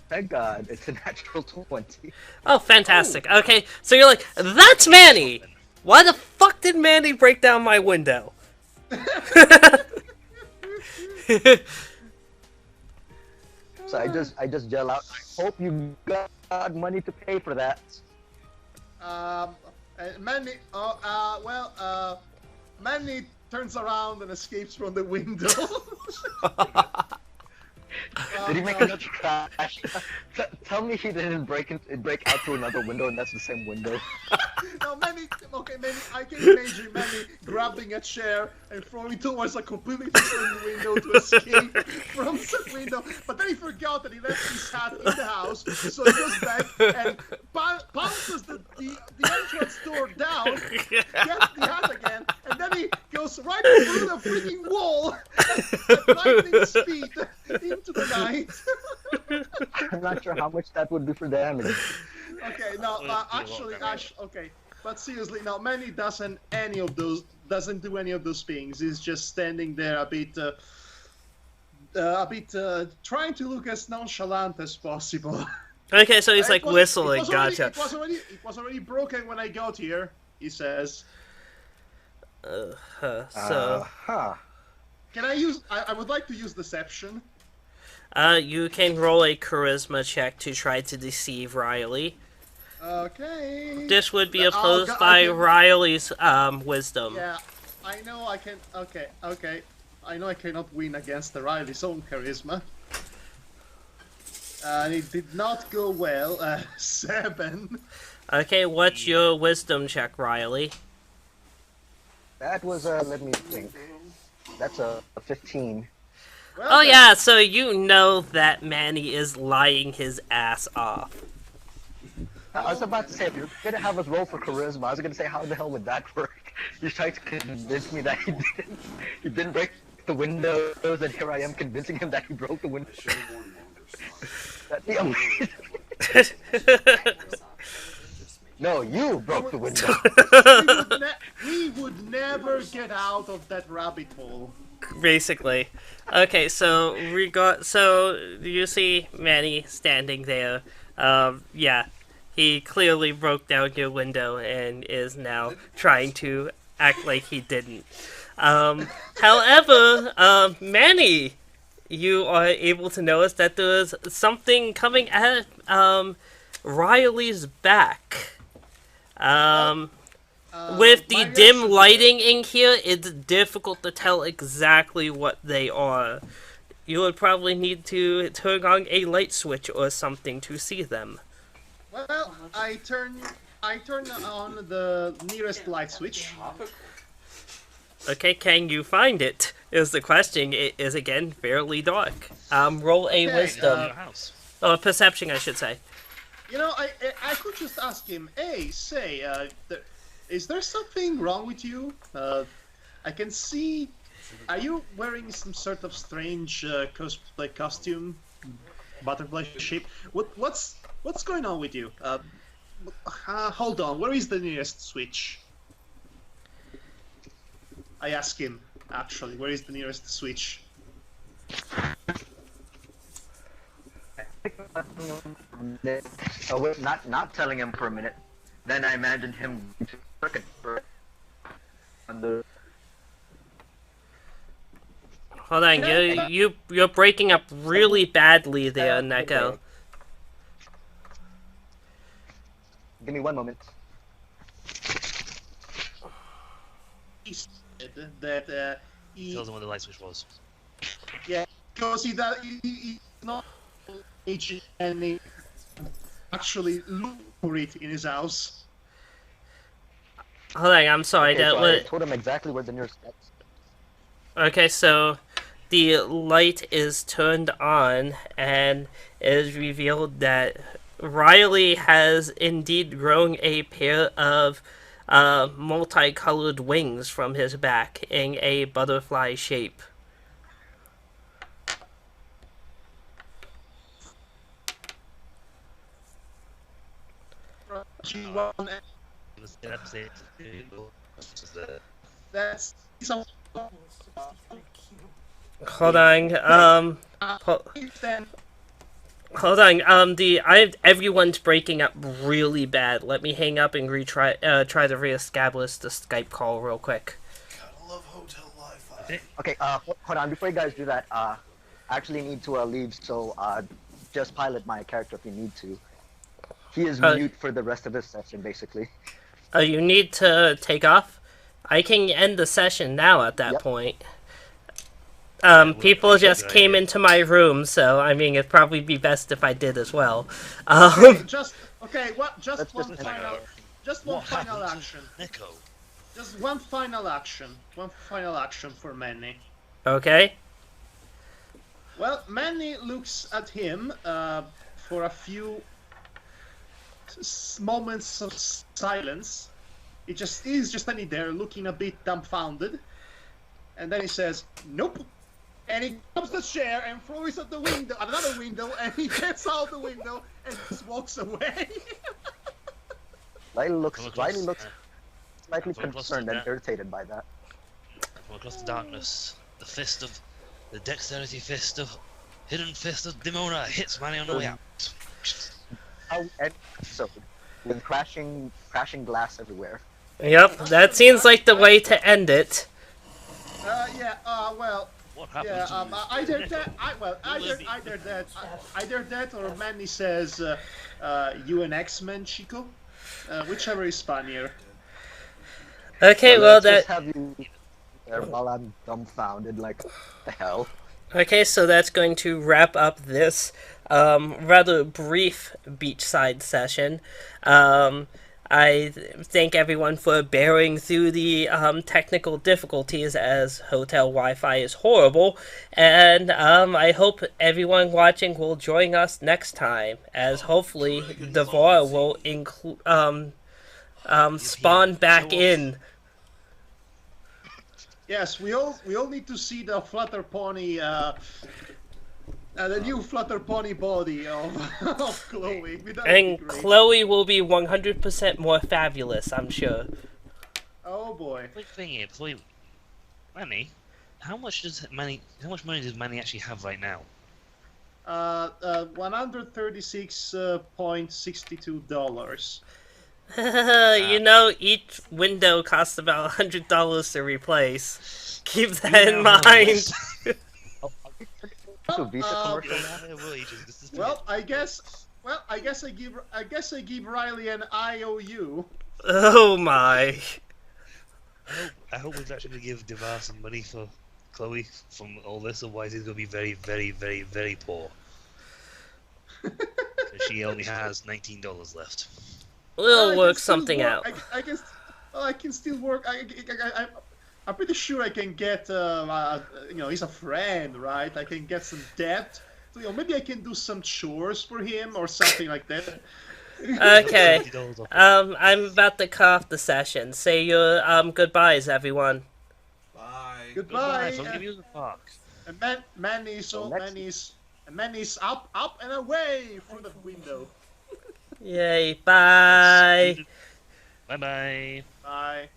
Thank God, it's a natural 20. Oh, fantastic. Okay, so you're like, that's Manny! Why the fuck did Manny break down my window? So I just yell out, I hope you got money to pay for that. Manny, Manny turns around and escapes from the window. Did he make another crash? Tell me he didn't break out through another window and that's the same window. No, Manny, I can imagine Manny grabbing a chair and throwing it towards a completely different window to escape from the window. But then he forgot that he left his hat in the house, so he goes back and bounces the entrance door down, gets the hat again, and then he goes right through the freaking wall at lightning speed into the night. I'm not sure how much that would do for damage. Okay, no, actually, okay, but seriously, no, Manny doesn't do any of those things. He's just standing there a bit trying to look as nonchalant as possible. Okay, so he's like whistling, gotcha. It was already broken when I got here, he says. So... Can I use... I would like to use deception. You can roll a charisma check to try to deceive Riley. Okay. This would be opposed by Riley's wisdom. Yeah, I know I can... Okay. I know I cannot win against the Riley's own charisma. And it did not go well. 7. Okay, what's your wisdom check, Riley? That was let me think. That's a 15. Well, Oh yeah, so you know that Manny is lying his ass off. I was about to say, if you're gonna have us roll for charisma, I was gonna say, how the hell would that work? You're trying to convince me that he didn't break the windows, and here I am convincing him that he broke the windows. That'd be amazing. No, you broke the window. we would never get out of that rabbit hole. Basically. Okay, so you see Manny standing there. Yeah, he clearly broke down your window and is now trying to act like he didn't. However, Manny, you are able to notice that there's something coming at Riley's back. With the dim lighting in here, it's difficult to tell exactly what they are. You would probably need to turn on a light switch or something to see them. Well, I turn on the nearest light switch. Okay, can you find it? Is the question. It is again fairly dark. Roll a wisdom. Or perception, I should say. You know, I could just ask him, hey, say, is there something wrong with you? I can see... Are you wearing some sort of strange cosplay costume? Butterfly shape? What's going on with you? Hold on, where is the nearest switch? I ask him, actually, where is the nearest switch? Oh wait, not telling him for a minute. Then I imagined him looking for the. Hold on, you're breaking up really badly there, Neko. Okay. Give me one moment. He said that he... Tells him where the light switch was. Yeah, because he's not aging and he actually look for it in his house. Hold on, I'm sorry. Okay, so I told him exactly where the nearest steps. Okay, so the light is turned on, and it is revealed that Riley has indeed grown a pair of multicolored wings from his back in a butterfly shape. That's some. Hold on, Hold on. Everyone's breaking up really bad. Let me hang up and try to reestablish the Skype call real quick. Gotta love hotel Wi-Fi. Okay, hold on. Before you guys do that, I actually need to leave, so just pilot my character if you need to. He is mute for the rest of this session, basically. You need to take off? I can end the session now at that point. People just came into my room, so I mean, it'd probably be best if I did as well. Just one final action. Neko. Just one final action. One final action for Manny. Okay. Well, Manny looks at him for a few moments of silence. He's just standing there, looking a bit dumbfounded, and then he says, "Nope." And he grabs the chair and throws it at the window, another window, and he gets out the window and just walks away. Riley looks slightly concerned and irritated by that. From across the darkness, the dexterity fist of hidden fist of Demona hits Manny on the way out. How end episode with crashing glass everywhere. Yep, that seems like the way to end it. Well. What happened Yeah, either that, or Manny says, "You an X-Men, Chico?" Whichever is funnier. Okay, well Just have you there while I'm dumbfounded, like, the hell. Okay, so that's going to wrap up this rather brief beachside session. I thank everyone for bearing through the technical difficulties, as hotel Wi-Fi is horrible, and I hope everyone watching will join us next time, as hopefully Devore will spawn back in. Yes, we all need to see the Flutter Pony, the new Flutter Pony body of Chloe. And Chloe will be 100% more fabulous, I'm sure. Oh boy. Quick thing here, before you... Manny, how much money does Manny actually have right now? $136.62. You know, each window costs about $100 to replace. Keep that in mind. Well, I guess I give Riley an IOU. Oh my. I hope we've actually give Devar some money for Chloe from all this, otherwise he's going to be very, very, very, very poor. She only has $19 left. We'll work something out. I guess I can still work. I'm pretty sure I can get. He's a friend, right? I can get some debt. So, maybe I can do some chores for him or something like that. Okay. I'm about to cut off the session. Say your goodbyes, everyone. Bye. Goodbye. Don't give you the fox. And Manny's up and away through the window. Yay! Bye. Bye bye. Bye.